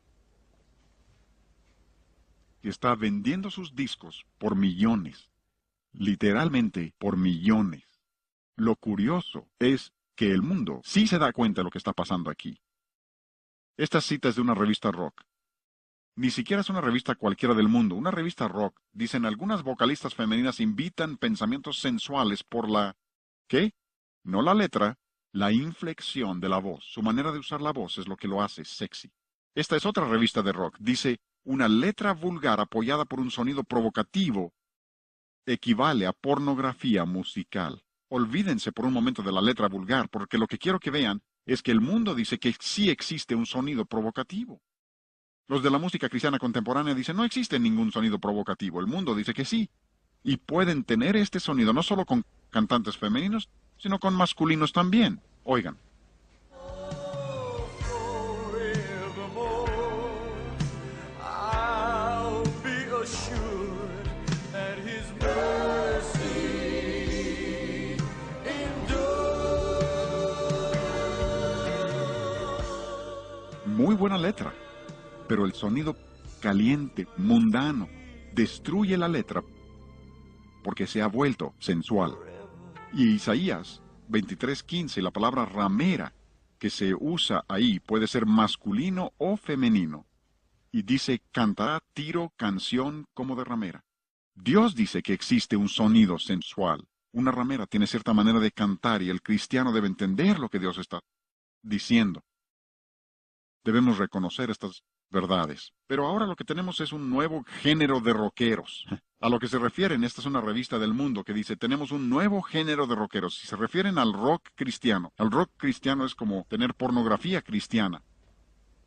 que está vendiendo sus discos por millones, literalmente por millones. Lo curioso es que el mundo sí se da cuenta de lo que está pasando aquí. Esta cita es de una revista rock. Ni siquiera es una revista cualquiera del mundo, una revista rock. Dicen, algunas vocalistas femeninas invitan pensamientos sensuales por la... ¿Qué? No la letra, la inflexión de la voz. Su manera de usar la voz es lo que lo hace sexy. Esta es otra revista de rock. Dice, una letra vulgar apoyada por un sonido provocativo equivale a pornografía musical. Olvídense por un momento de la letra vulgar, porque lo que quiero que vean es que el mundo dice que sí existe un sonido provocativo. Los de la música cristiana contemporánea dicen, no existe ningún sonido provocativo. El mundo dice que sí. Y pueden tener este sonido no solo con cantantes femeninos, sino con masculinos también. Oigan. Muy buena letra, pero el sonido caliente, mundano, destruye la letra porque se ha vuelto sensual. Y Isaías 23:15, la palabra ramera que se usa ahí puede ser masculino o femenino. Y dice, cantará tiro, canción como de ramera. Dios dice que existe un sonido sensual. Una ramera tiene cierta manera de cantar y el cristiano debe entender lo que Dios está diciendo. Debemos reconocer estas verdades. Pero ahora lo que tenemos es un nuevo género de rockeros. A lo que se refieren, esta es una revista del mundo que dice, tenemos un nuevo género de rockeros. Si se refieren al rock cristiano es como tener pornografía cristiana.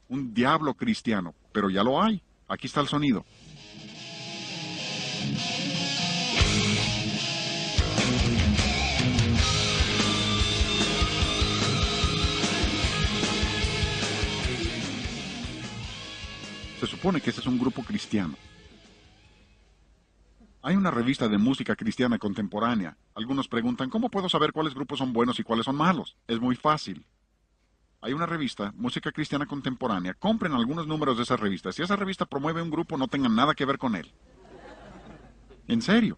Un diablo cristiano, pero ya lo hay. Aquí está el sonido. Se supone que ese es un grupo cristiano. Hay una revista de música cristiana contemporánea. Algunos preguntan, ¿cómo puedo saber cuáles grupos son buenos y cuáles son malos? Es muy fácil. Hay una revista, Música Cristiana Contemporánea. Compren algunos números de esa revista. Si esa revista promueve un grupo, no tengan nada que ver con él. En serio.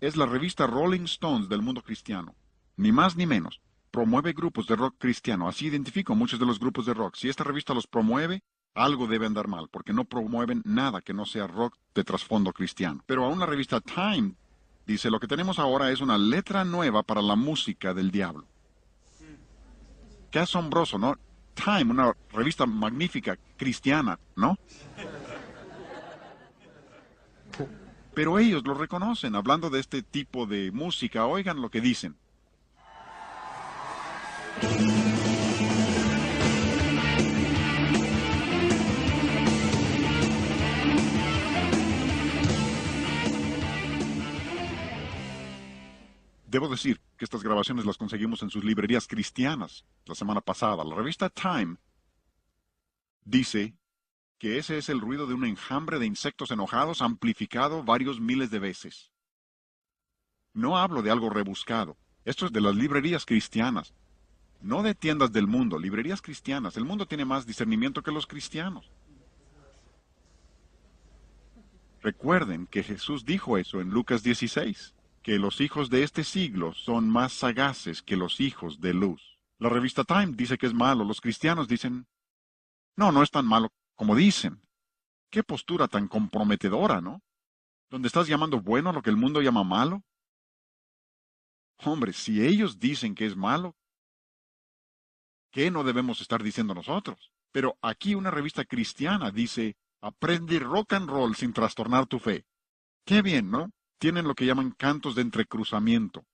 Es la revista Rolling Stones del mundo cristiano. Ni más ni menos. Promueve grupos de rock cristiano. Así identifico muchos de los grupos de rock. Si esta revista los promueve, algo debe andar mal, porque no promueven nada que no sea rock de trasfondo cristiano. Pero aún la revista Time dice, lo que tenemos ahora es una letra nueva para la música del diablo. Qué asombroso, ¿no? Time, una revista magnífica, cristiana, ¿no? Pero ellos lo reconocen, hablando de este tipo de música. Oigan lo que dicen. Debo decir que estas grabaciones las conseguimos en sus librerías cristianas la semana pasada. La revista Time dice que ese es el ruido de un enjambre de insectos enojados amplificado varios miles de veces. No hablo de algo rebuscado. Esto es de las librerías cristianas. No de tiendas del mundo, librerías cristianas. El mundo tiene más discernimiento que los cristianos. Recuerden que Jesús dijo eso en Lucas 16. Que los hijos de este siglo son más sagaces que los hijos de luz. La revista Time dice que es malo, los cristianos dicen, no, no es tan malo como dicen. Qué postura tan comprometedora, ¿no? ¿Donde estás llamando bueno a lo que el mundo llama malo? Hombre, si ellos dicen que es malo, ¿qué no debemos estar diciendo nosotros? Pero aquí una revista cristiana dice, aprende rock and roll sin trastornar tu fe. Qué bien, ¿no? Tienen lo que llaman cantos de entrecruzamiento.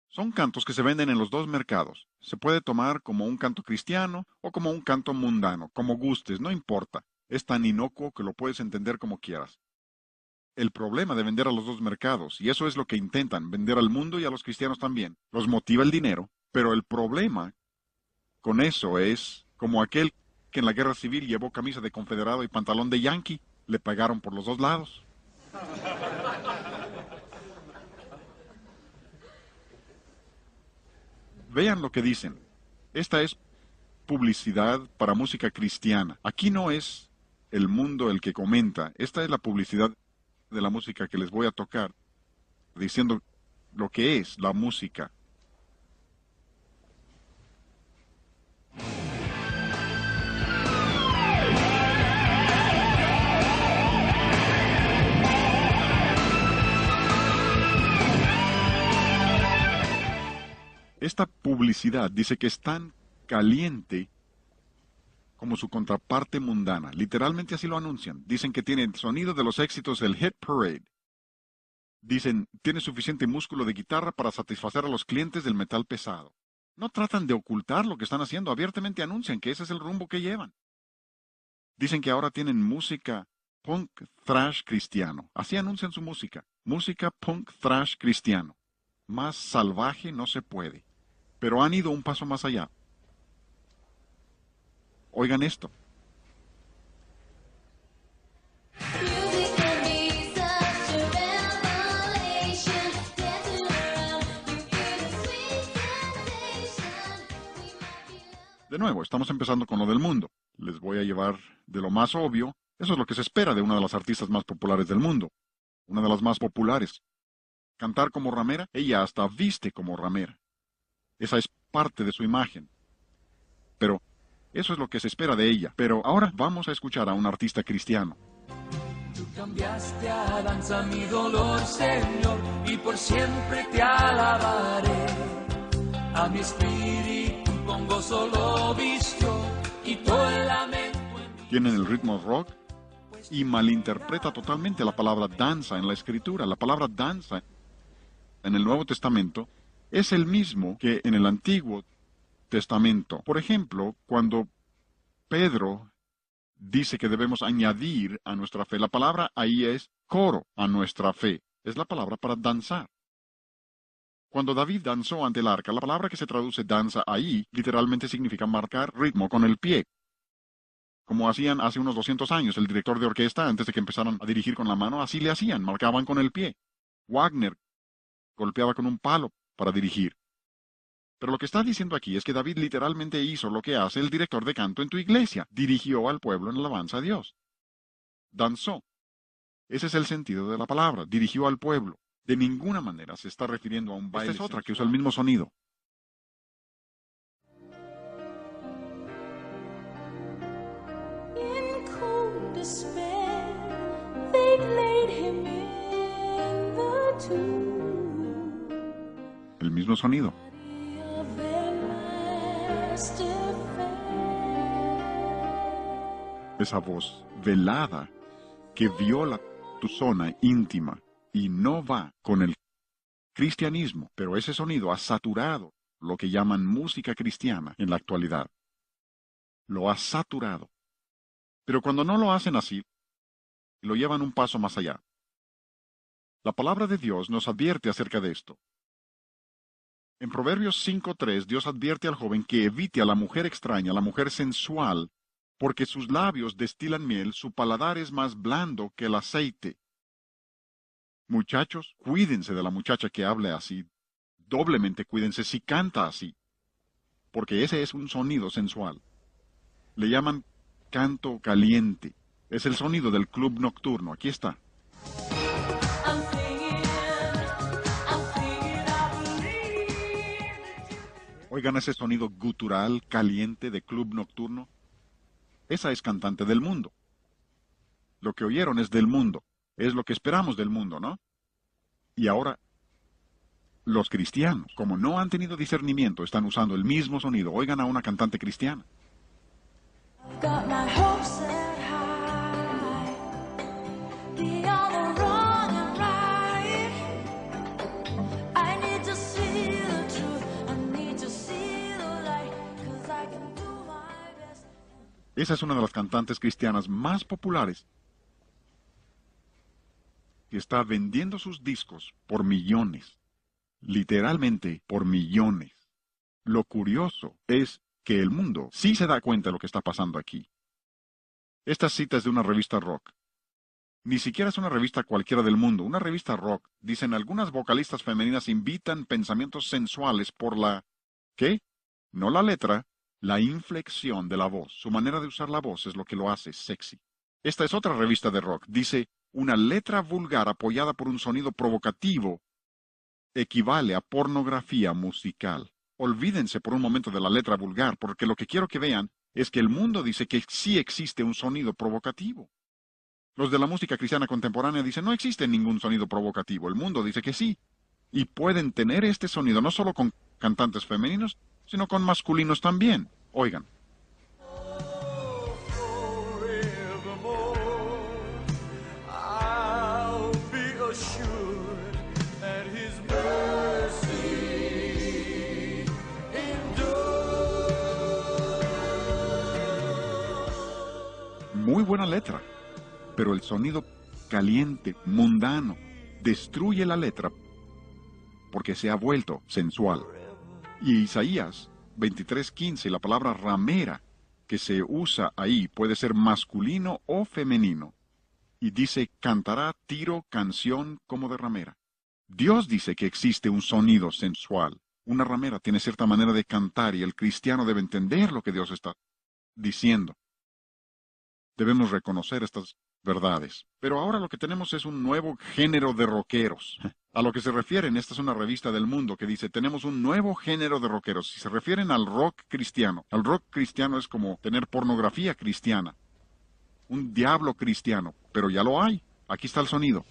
Son cantos que se venden en los dos mercados. Se puede tomar como un canto cristiano o como un canto mundano, como gustes, no importa. Es tan inocuo que lo puedes entender como quieras. El problema de vender a los dos mercados, y eso es lo que intentan, vender al mundo y a los cristianos también, los motiva el dinero, pero el problema con eso es como aquel que en la guerra civil llevó camisa de confederado y pantalón de yanqui, le pagaron por los dos lados. Vean lo que dicen. Esta es publicidad para música cristiana. Aquí no es el mundo el que comenta. Esta es la publicidad de la música que les voy a tocar, diciendo lo que es la música. Esta publicidad dice que es tan caliente como su contraparte mundana. Literalmente así lo anuncian. Dicen que tiene el sonido de los éxitos del Hit Parade. Dicen, tiene suficiente músculo de guitarra para satisfacer a los clientes del metal pesado. No tratan de ocultar lo que están haciendo, abiertamente anuncian que ese es el rumbo que llevan. Dicen que ahora tienen música punk thrash cristiano. Así anuncian su música. Música punk thrash cristiano. Más salvaje no se puede. Pero han ido un paso más allá. Oigan esto. Music can be such a revelation. Dancing around, you get a sweet sensation. We might be lovers. De nuevo, estamos empezando con lo del mundo. Les voy a llevar de lo más obvio. Eso es lo que se espera de una de las artistas más populares del mundo. Una de las más populares. Cantar como ramera, ella hasta viste como ramera. Esa es parte de su imagen. Pero eso es lo que se espera de ella. Pero ahora vamos a escuchar a un artista cristiano. Tú cambiaste a danza mi dolor, Señor, y por siempre te alabaré. A mi espíritu con gozo lo vistió y todo el lamento en mí. Tienen el ritmo rock y malinterpreta totalmente la palabra danza en la escritura. La palabra danza en el Nuevo Testamento es el mismo que en el Antiguo Testamento. Por ejemplo, cuando Pedro dice que debemos añadir a nuestra fe, la palabra ahí es coro a nuestra fe. Es la palabra para danzar. Cuando David danzó ante el arca, la palabra que se traduce danza ahí literalmente significa marcar ritmo con el pie. Como hacían hace unos 200 años el director de orquesta antes de que empezaran a dirigir con la mano, así le hacían, marcaban con el pie. Wagner golpeaba con un palo para dirigir. Pero lo que está diciendo aquí es que David literalmente hizo lo que hace el director de canto en tu iglesia. Dirigió al pueblo en alabanza a Dios. Danzó. Ese es el sentido de la palabra. Dirigió al pueblo. De ninguna manera se está refiriendo a un baile. Esta es otra que usa el mismo sonido. In cold despair, they laid him in the tomb. El mismo sonido. Of their master fair. Esa voz velada que viola tu zona íntima y no va con el cristianismo, pero ese sonido ha saturado lo que llaman música cristiana en la actualidad. Lo ha saturado. Pero cuando no lo hacen así, lo llevan un paso más allá. La palabra de Dios nos advierte acerca de esto. En Proverbios 5:3, Dios advierte al joven que evite a la mujer extraña, a la mujer sensual, porque sus labios destilan miel, su paladar es más blando que el aceite. Muchachos, cuídense de la muchacha que hable así. Doblemente cuídense si canta así, porque ese es un sonido sensual. Le llaman canto caliente. Es el sonido del club nocturno. Aquí está. I'm singing, I believe that you. Oigan ese sonido gutural, caliente de club nocturno. Esa es cantante del mundo. Lo que oyeron es del mundo. Es lo que esperamos del mundo, ¿no? Y ahora Los cristianos, como no han tenido discernimiento, están usando el mismo sonido. Oigan a una cantante cristiana. I've got my hopes set high, beyond the wrong and right. I need to see the truth, I need to see the light, 'cause I can do my best. Esa es una de las cantantes cristianas más populares, que está vendiendo sus discos por millones. Literalmente por millones. Lo curioso es que el mundo sí se da cuenta de lo que está pasando aquí. Esta cita es de una revista rock. Ni siquiera es una revista cualquiera del mundo. Una revista rock. Dicen, algunas vocalistas femeninas invitan pensamientos sensuales por la... ¿Qué? No la letra, la inflexión de la voz. Su manera de usar la voz es lo que lo hace sexy. Esta es otra revista de rock. Dice, una letra vulgar apoyada por un sonido provocativo equivale a pornografía musical. Olvídense por un momento de la letra vulgar, porque lo que quiero que vean es que el mundo dice que sí existe un sonido provocativo. Los de la música cristiana contemporánea dicen, no existe ningún sonido provocativo. El mundo dice que sí. Y pueden tener este sonido no solo con cantantes femeninos, sino con masculinos también. Oigan. Muy buena letra, pero el sonido caliente, mundano, destruye la letra porque se ha vuelto sensual. Y Isaías 23:15, la palabra ramera que se usa ahí puede ser masculino o femenino. Y dice, cantará tiro, canción como de ramera. Dios dice que existe un sonido sensual. Una ramera tiene cierta manera de cantar y el cristiano debe entender lo que Dios está diciendo. Debemos reconocer estas verdades. Pero ahora lo que tenemos es un nuevo género de rockeros. A lo que se refieren, esta es una revista del mundo que dice, tenemos un nuevo género de rockeros. Si se refieren al rock cristiano es como tener pornografía cristiana. Un diablo cristiano, pero ya lo hay. Aquí está el sonido.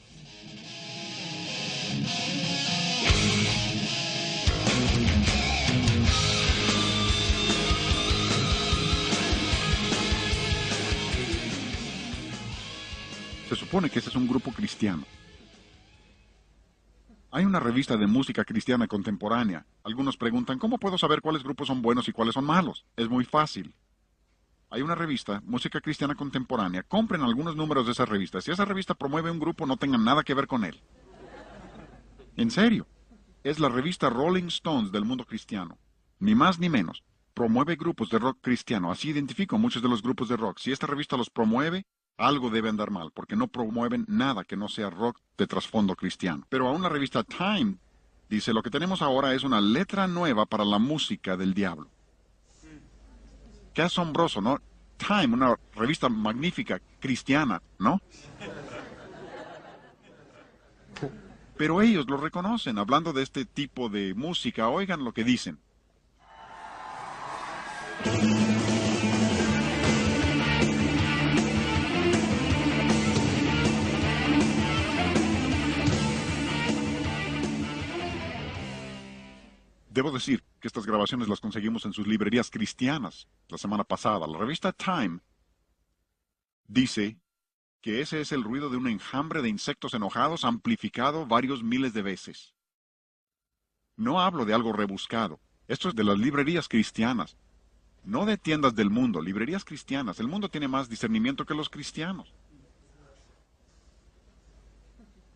Se supone que ese es un grupo cristiano. Hay una revista de música cristiana contemporánea. Algunos preguntan, ¿cómo puedo saber cuáles grupos son buenos y cuáles son malos? Es muy fácil. Hay una revista, Música Cristiana Contemporánea. Compren algunos números de esa revista. Si esa revista promueve un grupo, no tengan nada que ver con él. En serio. Es la revista Rolling Stones del mundo cristiano. Ni más ni menos. Promueve grupos de rock cristiano. Así identifico muchos de los grupos de rock. Si esta revista los promueve, algo debe andar mal, porque no promueven nada que no sea rock de trasfondo cristiano. Pero aún la revista Time dice, lo que tenemos ahora es una letra nueva para la música del diablo. Qué asombroso, ¿no? Time, una revista magnífica, cristiana, ¿no? Pero ellos lo reconocen, hablando de este tipo de música. Oigan lo que dicen. Debo decir que estas grabaciones las conseguimos en sus librerías cristianas la semana pasada. La revista Time dice que ese es el ruido de un enjambre de insectos enojados amplificado varios miles de veces. No hablo de algo rebuscado. Esto es de las librerías cristianas. No de tiendas del mundo, librerías cristianas. El mundo tiene más discernimiento que los cristianos.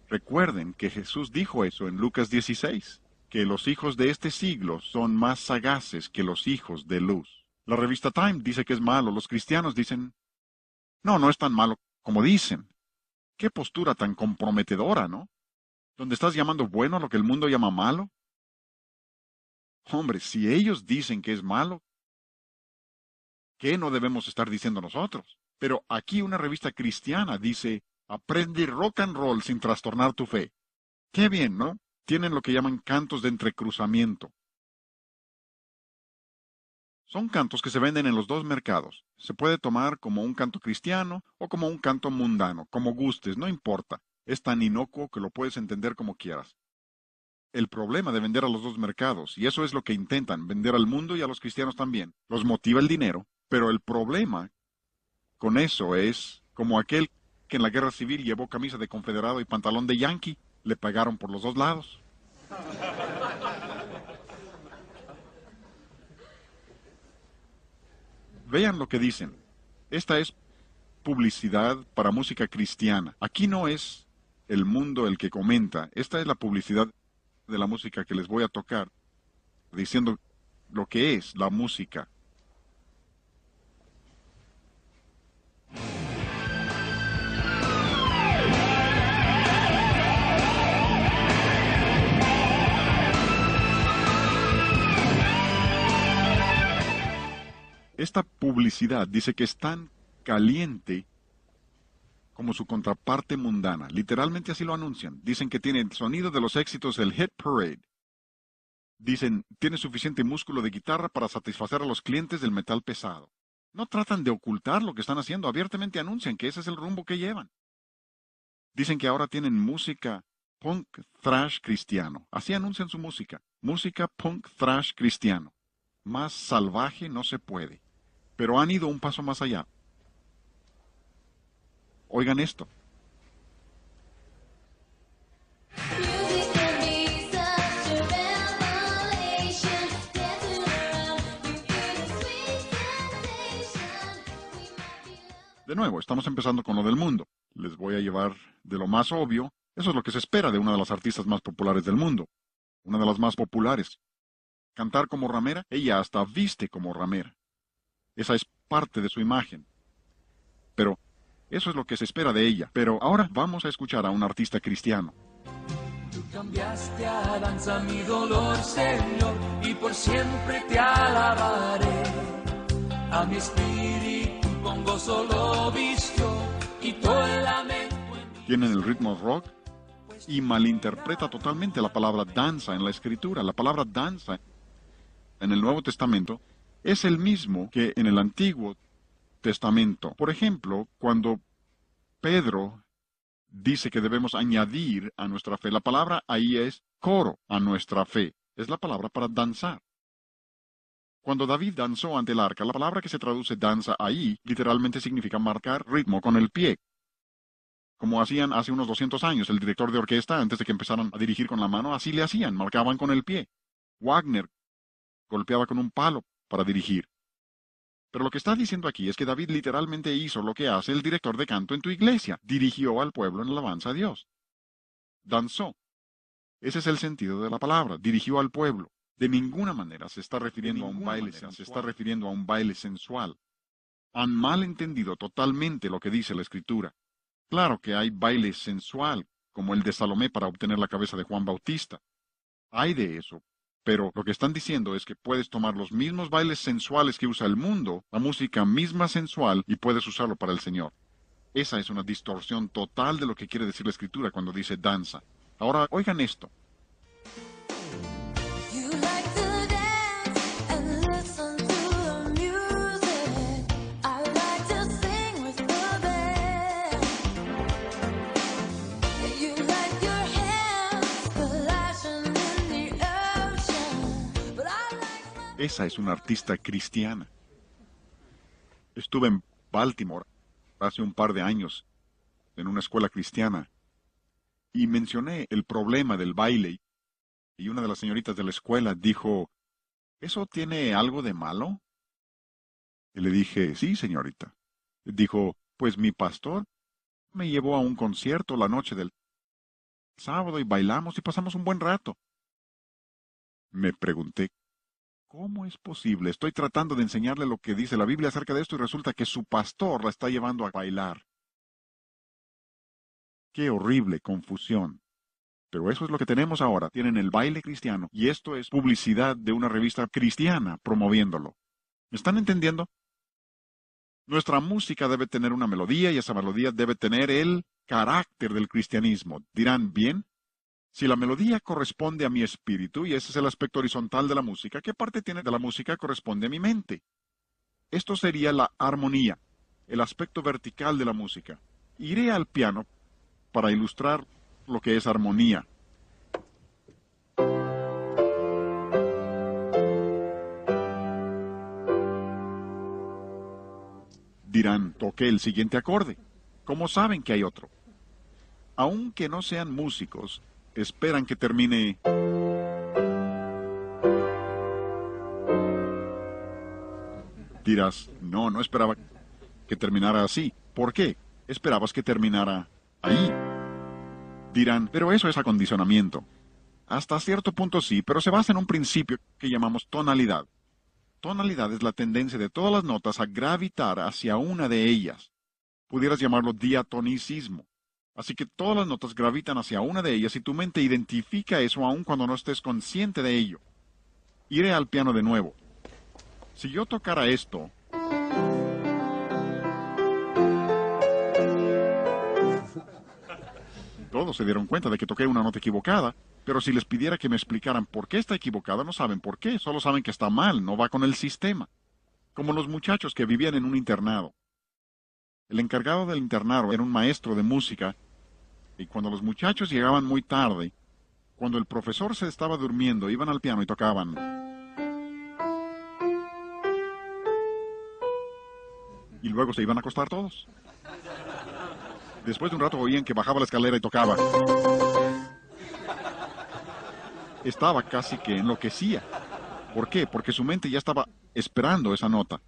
Recuerden que Jesús dijo eso en Lucas 16. Que los hijos de este siglo son más sagaces que los hijos de luz. La revista Time dice que es malo, los cristianos dicen, no, no es tan malo como dicen. Qué postura tan comprometedora, ¿no? ¿Donde estás llamando bueno a lo que el mundo llama malo? Hombre, si ellos dicen que es malo, ¿qué no debemos estar diciendo nosotros? Pero aquí una revista cristiana dice, aprende rock and roll sin trastornar tu fe. Qué bien, ¿no? Tienen lo que llaman cantos de entrecruzamiento. Son cantos que se venden en los dos mercados. Se puede tomar como un canto cristiano o como un canto mundano, como gustes, no importa. Es tan inocuo que lo puedes entender como quieras. el problema de vender a los dos mercados, y eso es lo que intentan, vender al mundo y a los cristianos también. Los motiva el dinero, pero el problema con eso es como aquel que en la guerra civil llevó camisa de confederado y pantalón de yankee. Le pagaron por los dos lados. Vean lo que dicen. Esta es publicidad para música cristiana. Aquí no es el mundo el que comenta. Esta es la publicidad de la música que les voy a tocar, diciendo lo que es la música. Esta publicidad dice que es tan caliente como su contraparte mundana. Literalmente así lo anuncian. Dicen que tiene el sonido de los éxitos del Hit Parade. Dicen, tiene suficiente músculo de guitarra para satisfacer a los clientes del metal pesado. No tratan de ocultar lo que están haciendo, abiertamente anuncian que ese es el rumbo que llevan. Dicen que ahora tienen música punk thrash cristiano. Así anuncian su música. Música punk thrash cristiano. Más salvaje no se puede. Pero han ido un paso más allá. Oigan esto. Music can be such a revelation. Dancing around, you feel a sweet sensation. We might be lovers. De nuevo, estamos empezando con lo del mundo. Les voy a llevar de lo más obvio. Eso es lo que se espera de una de las artistas más populares del mundo. Una de las más populares. Cantar como ramera, ella hasta viste como ramera. Esa es parte de su imagen. Pero eso es lo que se espera de ella. Pero ahora vamos a escuchar a un artista cristiano. Tú cambiaste a danza mi dolor, Señor, y por siempre te alabaré. A mi espíritu con gozo lo vistió, quitó el lamento en mí. Tienen el ritmo rock y malinterpreta totalmente la palabra danza en la Escritura. La palabra danza en el Nuevo Testamento es el mismo que en el Antiguo Testamento. Por ejemplo, cuando Pedro dice que debemos añadir a nuestra fe, la palabra ahí es coro a nuestra fe. Es la palabra para danzar. Cuando David danzó ante el arca, la palabra que se traduce danza ahí literalmente significa marcar ritmo con el pie. Como hacían hace unos 200 años el director de orquesta antes de que empezaran a dirigir con la mano, así le hacían, marcaban con el pie. Wagner golpeaba con un palo para dirigir. Pero lo que está diciendo aquí es que David literalmente hizo lo que hace el director de canto en tu iglesia. Dirigió al pueblo en alabanza a Dios. Danzó. Ese es el sentido de la palabra. Dirigió al pueblo. De ninguna manera se está refiriendo a un baile, se está refiriendo a un baile sensual. Han malentendido totalmente lo que dice la Escritura. Claro que hay baile sensual, como el de Salomé para obtener la cabeza de Juan Bautista. Hay de eso. Pero lo que están diciendo es que puedes tomar los mismos bailes sensuales que usa el mundo, la música misma sensual, y puedes usarlo para el Señor. Esa es una distorsión total de lo que quiere decir la Escritura cuando dice danza. Ahora, oigan esto. You like to dance and listen to the music. I like to sing with the band. You like your hands flashing in the ocean, but I like my... Esa es una artista cristiana. Estuve en Baltimore hace un par de años, en una escuela cristiana, y mencioné el problema del baile, y una de las señoritas de la escuela dijo, ¿eso tiene algo de malo? Y le dije, sí, señorita. Dijo, pues mi pastor me llevó a un concierto la noche del sábado y bailamos y pasamos un buen rato. Me pregunté, ¿cómo es posible? Estoy tratando de enseñarle lo que dice la Biblia acerca de esto y resulta que su pastor la está llevando a bailar. ¡Qué horrible confusión! Pero eso es lo que tenemos ahora. Tienen el baile cristiano y esto es publicidad de una revista cristiana promoviéndolo. ¿Me están entendiendo? Nuestra música debe tener una melodía y esa melodía debe tener el carácter del cristianismo. Dirán, bien, si la melodía corresponde a mi espíritu y ese es el aspecto horizontal de la música, ¿qué parte tiene de la música corresponde a mi mente? Esto sería la armonía, el aspecto vertical de la música. Iré al piano para ilustrar lo que es armonía. Dirán, toqué el siguiente acorde. ¿Cómo saben que hay otro? Aunque no sean músicos, esperan que termine. Dirás, no esperaba que terminara así. ¿Por qué? Esperabas que terminara ahí. Dirán, pero eso es acondicionamiento. Hasta cierto punto sí, pero se basa en un principio que llamamos tonalidad. Tonalidad es la tendencia de todas las notas a gravitar hacia una de ellas. Pudieras llamarlo diatonicismo. Así que todas las notas gravitan hacia una de ellas y tu mente identifica eso aun cuando no estés consciente de ello. Iré al piano de nuevo. Si yo tocara esto, todos se dieron cuenta de que toqué una nota equivocada, pero si les pidiera que me explicaran por qué está equivocada, no saben por qué, solo saben que está mal, no va con el sistema. Como los muchachos que vivían en un internado. El encargado del internado era un maestro de música, y cuando los muchachos llegaban muy tarde, cuando el profesor se estaba durmiendo, iban al piano y tocaban. Y luego se iban a acostar todos. Después de un rato oían que bajaba la escalera y tocaba. Estaba casi que enloquecía. ¿Por qué? Porque su mente ya estaba esperando esa nota.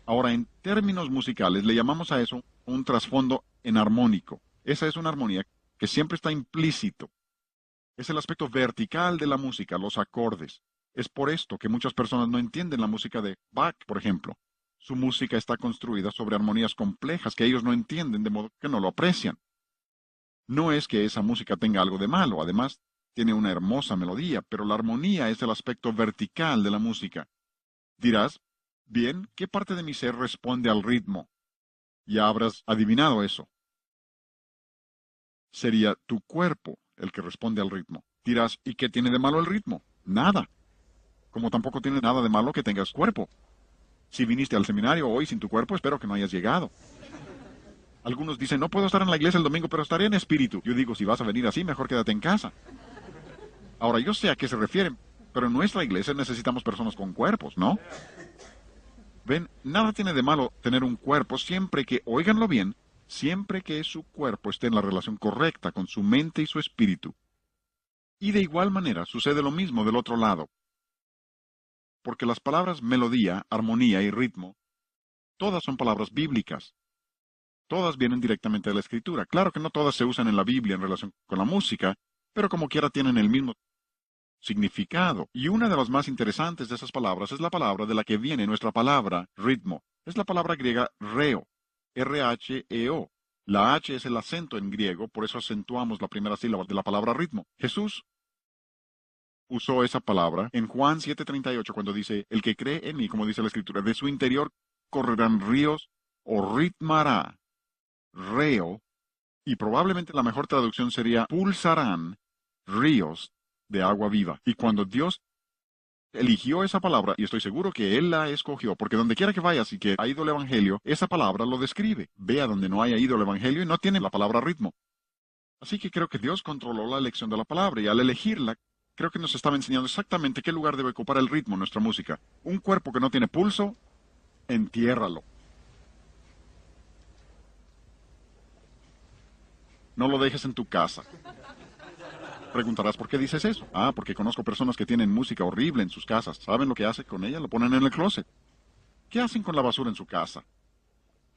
Ahora, en términos musicales, le llamamos a eso un trasfondo enarmónico. Esa es una armonía que siempre está implícito. Es el aspecto vertical de la música, los acordes. Es por esto que muchas personas no entienden la música de Bach, por ejemplo. Su música está construida sobre armonías complejas que ellos no entienden, de modo que no lo aprecian. No es que esa música tenga algo de malo, además, tiene una hermosa melodía, pero la armonía es el aspecto vertical de la música. Dirás, bien, ¿qué parte de mi ser responde al ritmo? Ya habrás adivinado eso. Sería tu cuerpo el que responde al ritmo. Dirás, ¿y qué tiene de malo el ritmo? Nada. Como tampoco tiene nada de malo que tengas cuerpo. Si viniste al seminario hoy sin tu cuerpo, espero que no hayas llegado. Algunos dicen, no puedo estar en la iglesia el domingo, pero estaré en espíritu. Yo digo, si vas a venir así, mejor quédate en casa. Ahora, yo sé a qué se refieren, pero en nuestra iglesia necesitamos personas con cuerpos, ¿no? Ven, nada tiene de malo tener un cuerpo siempre que, óiganlo bien, siempre que su cuerpo esté en la relación correcta con su mente y su espíritu. Y de igual manera sucede lo mismo del otro lado. Porque las palabras melodía, armonía y ritmo, todas son palabras bíblicas. Todas vienen directamente de la Escritura. Claro que no todas se usan en la Biblia en relación con la música, pero como quiera tienen el mismo significado. Y una de las más interesantes de esas palabras es la palabra de la que viene nuestra palabra, ritmo. Es la palabra griega reo, R-H-E-O. La H es el acento en griego, por eso acentuamos la primera sílaba de la palabra ritmo. Jesús usó esa palabra en Juan 7:38 cuando dice, el que cree en mí, como dice la Escritura, de su interior correrán ríos o ritmará, reo, y probablemente la mejor traducción sería pulsarán ríos de agua viva. Y cuando Dios eligió esa palabra, y estoy seguro que Él la escogió, porque donde quiera que vayas y que ha ido el Evangelio, esa palabra lo describe. Ve a donde no haya ido el Evangelio y no tiene la palabra ritmo. Así que creo que Dios controló la elección de la palabra, y al elegirla, creo que nos estaba enseñando exactamente qué lugar debe ocupar el ritmo en nuestra música. Un cuerpo que no tiene pulso, entiérralo. No lo dejes en tu casa. Preguntarás, ¿por qué dices eso? Ah, porque conozco personas que tienen música horrible en sus casas. ¿Saben lo que hacen con ella? Lo ponen en el closet. ¿Qué hacen con la basura en su casa?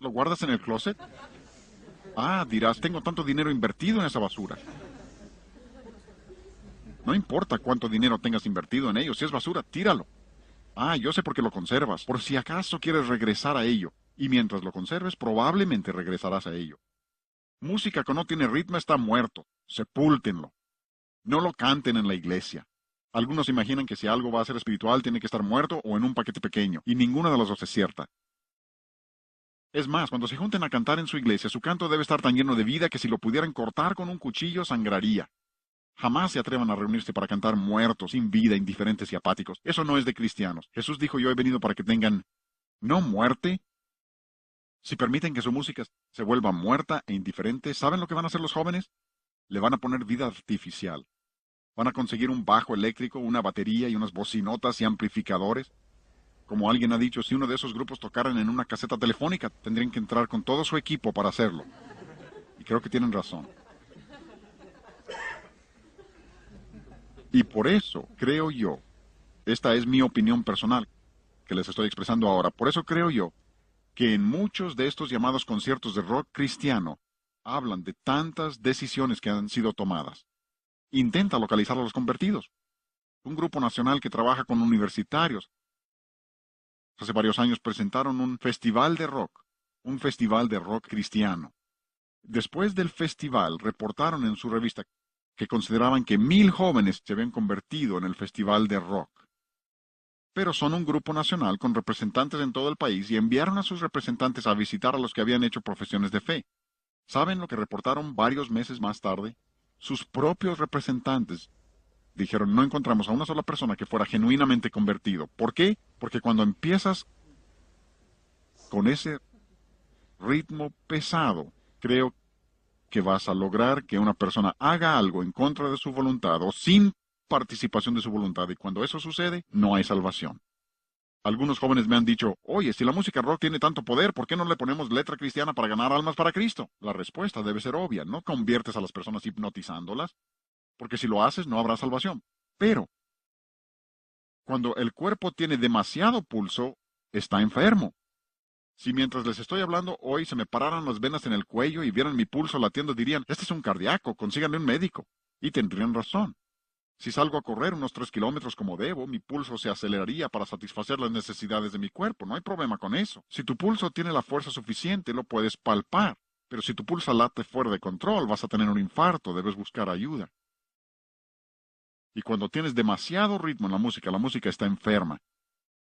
¿Lo guardas en el closet? Ah, dirás, tengo tanto dinero invertido en esa basura. No importa cuánto dinero tengas invertido en ello, si es basura, tíralo. Ah, yo sé por qué lo conservas, por si acaso quieres regresar a ello. Y mientras lo conserves, probablemente regresarás a ello. Música que no tiene ritmo está muerto. Sepúltenlo. No lo canten en la iglesia. Algunos imaginan que si algo va a ser espiritual tiene que estar muerto o en un paquete pequeño, y ninguna de las dos es cierta. Es más, cuando se junten a cantar en su iglesia, su canto debe estar tan lleno de vida que si lo pudieran cortar con un cuchillo sangraría. Jamás se atrevan a reunirse para cantar muertos, sin vida, indiferentes y apáticos. Eso no es de cristianos. Jesús dijo, yo he venido para que tengan, no muerte. Si permiten que su música se vuelva muerta e indiferente, ¿saben lo que van a hacer los jóvenes? Le van a poner vida artificial. Van a conseguir un bajo eléctrico, una batería y unas bocinotas y amplificadores. Como alguien ha dicho, si uno de esos grupos tocaran en una caseta telefónica, tendrían que entrar con todo su equipo para hacerlo. Y creo que tienen razón. Y por eso creo yo, esta es mi opinión personal que les estoy expresando ahora, por eso creo yo que en muchos de estos llamados conciertos de rock cristiano hablan de tantas decisiones que han sido tomadas. Intenta localizar a los convertidos. Un grupo nacional que trabaja con universitarios. Hace varios años presentaron un festival de rock cristiano. Después del festival reportaron en su revista que consideraban que 1,000 jóvenes se habían convertido en el festival de rock. Pero son un grupo nacional con representantes en todo el país y enviaron a sus representantes a visitar a los que habían hecho profesiones de fe. ¿Saben lo que reportaron varios meses más tarde? Sus propios representantes dijeron, no encontramos a una sola persona que fuera genuinamente convertido. ¿Por qué? Porque cuando empiezas con ese ritmo pesado, creo que vas a lograr que una persona haga algo en contra de su voluntad o sin participación de su voluntad, y cuando eso sucede, no hay salvación. Algunos jóvenes me han dicho, oye, si la música rock tiene tanto poder, ¿por qué no le ponemos letra cristiana para ganar almas para Cristo? La respuesta debe ser obvia, no conviertes a las personas hipnotizándolas, porque si lo haces no habrá salvación. Pero, cuando el cuerpo tiene demasiado pulso, está enfermo. Si mientras les estoy hablando hoy se me pararan las venas en el cuello y vieran mi pulso latiendo, dirían, este es un cardíaco, consíganle un médico. Y tendrían razón. Si salgo a correr unos 3 kilómetros como debo, mi pulso se aceleraría para satisfacer las necesidades de mi cuerpo. No hay problema con eso. Si tu pulso tiene la fuerza suficiente, lo puedes palpar. Pero si tu pulso late fuera de control, vas a tener un infarto, debes buscar ayuda. Y cuando tienes demasiado ritmo en la música está enferma.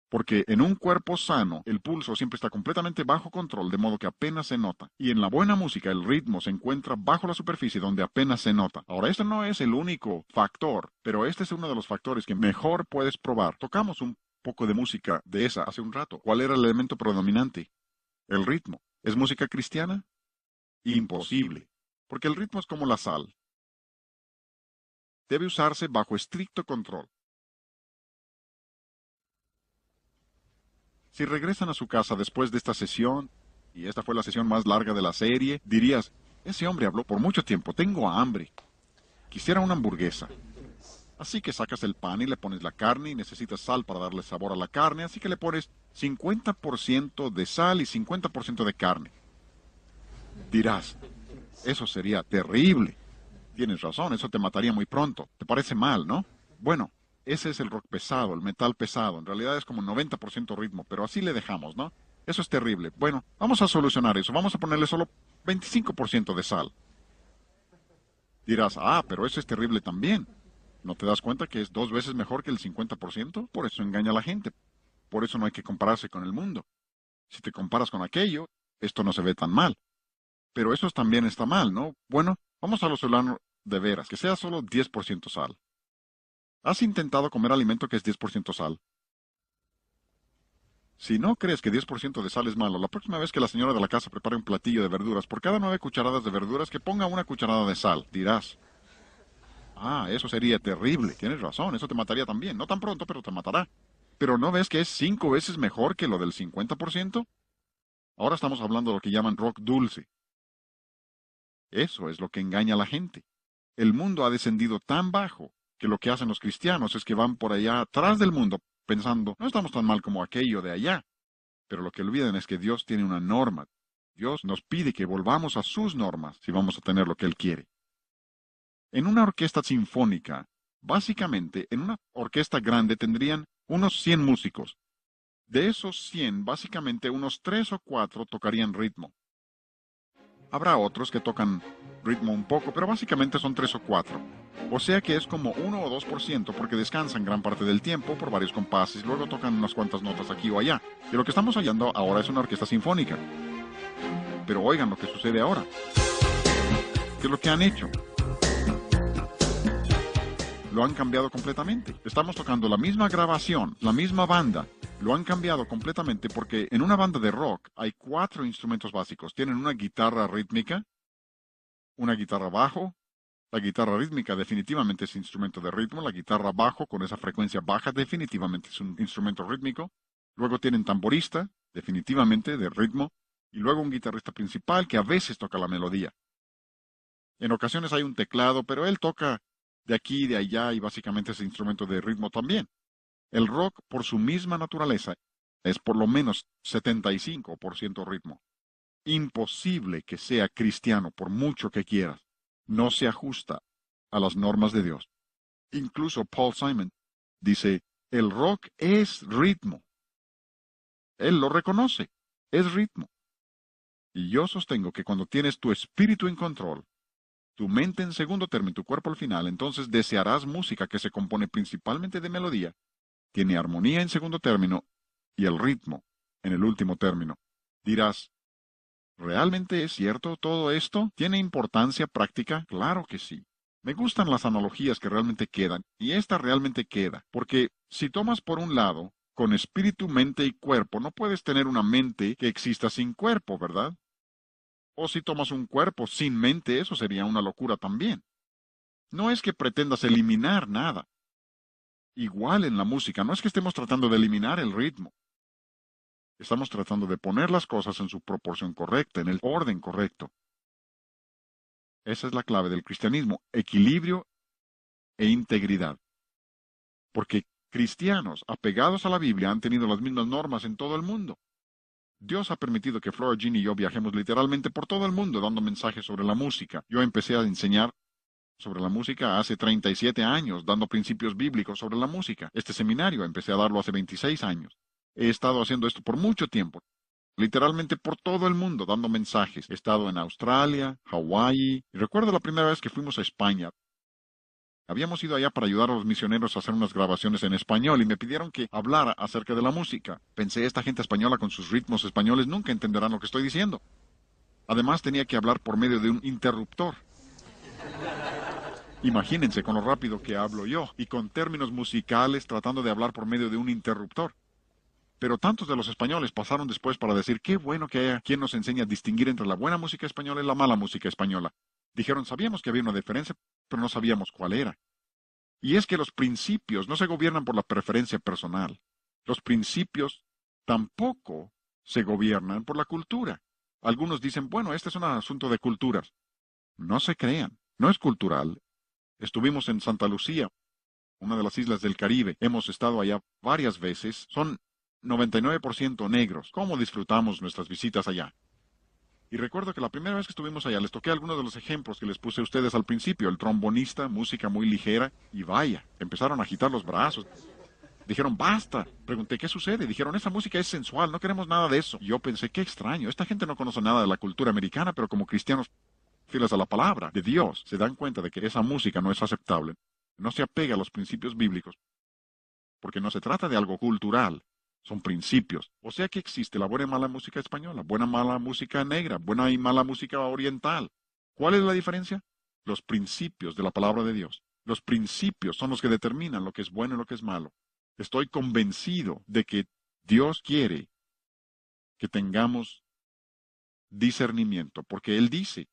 Porque en un cuerpo sano, el pulso siempre está completamente bajo control, de modo que apenas se nota. Y en la buena música, el ritmo se encuentra bajo la superficie, donde apenas se nota. Ahora, este no es el único factor, pero este es uno de los factores que mejor puedes probar. Tocamos un poco de música de esa hace un rato. ¿Cuál era el elemento predominante? El ritmo. ¿Es música cristiana? Imposible. Porque el ritmo es como la sal. Debe usarse bajo estricto control. Si regresan a su casa después de esta sesión, y esta fue la sesión más larga de la serie, dirías, ese hombre habló por mucho tiempo, tengo hambre. Quisiera una hamburguesa. Así que sacas el pan y le pones la carne y necesitas sal para darle sabor a la carne, así que le pones 50% de sal y 50% de carne. Dirás, eso sería terrible. Tienes razón, eso te mataría muy pronto. ¿Te parece mal, no? Bueno. Ese es el rock pesado, el metal pesado. En realidad es como 90% ritmo, pero así le dejamos, ¿no? Eso es terrible. Bueno, vamos a solucionar eso. Vamos a ponerle solo 25% de sal. Dirás, pero eso es terrible también. ¿No te das cuenta que es 2 veces mejor que el 50%? Por eso engaña a la gente. Por eso no hay que compararse con el mundo. Si te comparas con aquello, esto no se ve tan mal. Pero eso también está mal, ¿no? Bueno, vamos a lo solucionar de veras, que sea solo 10% sal. ¿Has intentado comer alimento que es 10% sal? Si no crees que 10% de sal es malo, la próxima vez que la señora de la casa prepare un platillo de verduras, por cada 9 cucharadas de verduras que ponga una cucharada de sal, dirás, eso sería terrible. Tienes razón, eso te mataría también. No tan pronto, pero te matará. ¿Pero no ves que es 5 veces mejor que lo del 50%? Ahora estamos hablando de lo que llaman rock dulce. Eso es lo que engaña a la gente. El mundo ha descendido tan bajo que lo que hacen los cristianos es que van por allá atrás del mundo pensando, no estamos tan mal como aquello de allá. Pero lo que olvidan es que Dios tiene una norma. Dios nos pide que volvamos a sus normas si vamos a tener lo que Él quiere. En una orquesta sinfónica, básicamente, en una orquesta grande tendrían unos 100 músicos. De esos 100, básicamente unos 3 o 4 tocarían ritmo. Habrá otros que tocan ritmo un poco, pero básicamente son 3 o 4. O sea que es como 1 o 2% porque descansan gran parte del tiempo por varios compases y luego tocan unas cuantas notas aquí o allá. Y lo que estamos hallando ahora es una orquesta sinfónica. Pero oigan lo que sucede ahora. ¿Qué es lo que han hecho? Lo han cambiado completamente. Estamos tocando la misma grabación, la misma banda. Lo han cambiado completamente porque en una banda de rock hay 4 instrumentos básicos. Tienen una guitarra rítmica, una guitarra bajo. La guitarra rítmica definitivamente es instrumento de ritmo. La guitarra bajo con esa frecuencia baja definitivamente es un instrumento rítmico. Luego tienen tamborista, definitivamente, de ritmo, y luego un guitarrista principal que a veces toca la melodía. En ocasiones hay un teclado, pero él toca de aquí y de allá y básicamente es instrumento de ritmo también. El rock, por su misma naturaleza, es por lo menos 75% ritmo. Imposible que sea cristiano por mucho que quieras. No se ajusta a las normas de Dios. Incluso Paul Simon dice, el rock es ritmo. Él lo reconoce, es ritmo. Y yo sostengo que cuando tienes tu espíritu en control, tu mente en segundo término y tu cuerpo al final, entonces desearás música que se compone principalmente de melodía, tiene armonía en segundo término y el ritmo en el último término. Dirás, ¿realmente es cierto todo esto? ¿Tiene importancia práctica? Claro que sí. Me gustan las analogías que realmente quedan, y esta realmente queda, porque si tomas por un lado, con espíritu, mente y cuerpo, no puedes tener una mente que exista sin cuerpo, ¿verdad? O si tomas un cuerpo sin mente, eso sería una locura también. No es que pretendas eliminar nada. Igual en la música, no es que estemos tratando de eliminar el ritmo. Estamos tratando de poner las cosas en su proporción correcta, en el orden correcto. Esa es la clave del cristianismo, equilibrio e integridad. Porque cristianos apegados a la Biblia han tenido las mismas normas en todo el mundo. Dios ha permitido que Flora, Jean y yo viajemos literalmente por todo el mundo dando mensajes sobre la música. Yo empecé a enseñar sobre la música hace 37 años, dando principios bíblicos sobre la música. Este seminario empecé a darlo hace 26 años. He estado haciendo esto por mucho tiempo, literalmente por todo el mundo, dando mensajes. He estado en Australia, Hawái, y recuerdo la primera vez que fuimos a España. Habíamos ido allá para ayudar a los misioneros a hacer unas grabaciones en español y me pidieron que hablara acerca de la música. Pensé, esta gente española con sus ritmos españoles nunca entenderán lo que estoy diciendo. Además tenía que hablar por medio de un interruptor. Imagínense con lo rápido que hablo yo y con términos musicales tratando de hablar por medio de un interruptor. Pero tantos de los españoles pasaron después para decir qué bueno que haya quien nos enseña a distinguir entre la buena música española y la mala música española. Dijeron, sabíamos que había una diferencia, pero no sabíamos cuál era. Y es que los principios no se gobiernan por la preferencia personal. Los principios tampoco se gobiernan por la cultura. Algunos dicen, bueno, este es un asunto de culturas. No se crean, no es cultural. Estuvimos en Santa Lucía, una de las islas del Caribe. Hemos estado allá varias veces. Son 99% negros. ¿Cómo disfrutamos nuestras visitas allá? Y recuerdo que la primera vez que estuvimos allá les toqué algunos de los ejemplos que les puse a ustedes al principio. El trombonista, música muy ligera, y vaya, empezaron a agitar los brazos. Dijeron, basta. Pregunté, ¿qué sucede? Dijeron, esa música es sensual, no queremos nada de eso. Y yo pensé, qué extraño, esta gente no conoce nada de la cultura americana, pero como cristianos fieles a la palabra de Dios, se dan cuenta de que esa música no es aceptable. No se apega a los principios bíblicos, porque no se trata de algo cultural. Son principios. O sea que existe la buena y mala música española, buena y mala música negra, buena y mala música oriental. ¿Cuál es la diferencia? Los principios de la palabra de Dios. Los principios son los que determinan lo que es bueno y lo que es malo. Estoy convencido de que Dios quiere que tengamos discernimiento, porque Él dice,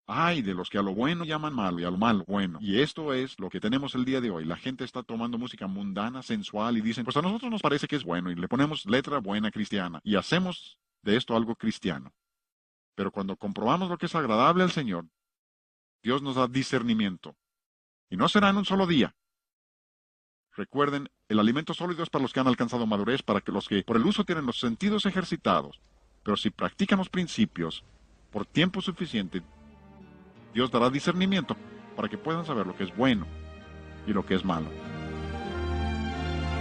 ay de los que a lo bueno llaman malo y a lo malo bueno. Y esto es lo que tenemos el día de hoy. La gente está tomando música mundana, sensual y dicen, pues a nosotros nos parece que es bueno y le ponemos letra buena cristiana y hacemos de esto algo cristiano. Pero cuando comprobamos lo que es agradable al Señor, Dios nos da discernimiento. Y no será en un solo día. Recuerden, el alimento sólido es para los que han alcanzado madurez, para que los que por el uso tienen los sentidos ejercitados. Pero si practican los principios por tiempo suficiente, Dios dará discernimiento para que puedan saber lo que es bueno y lo que es malo.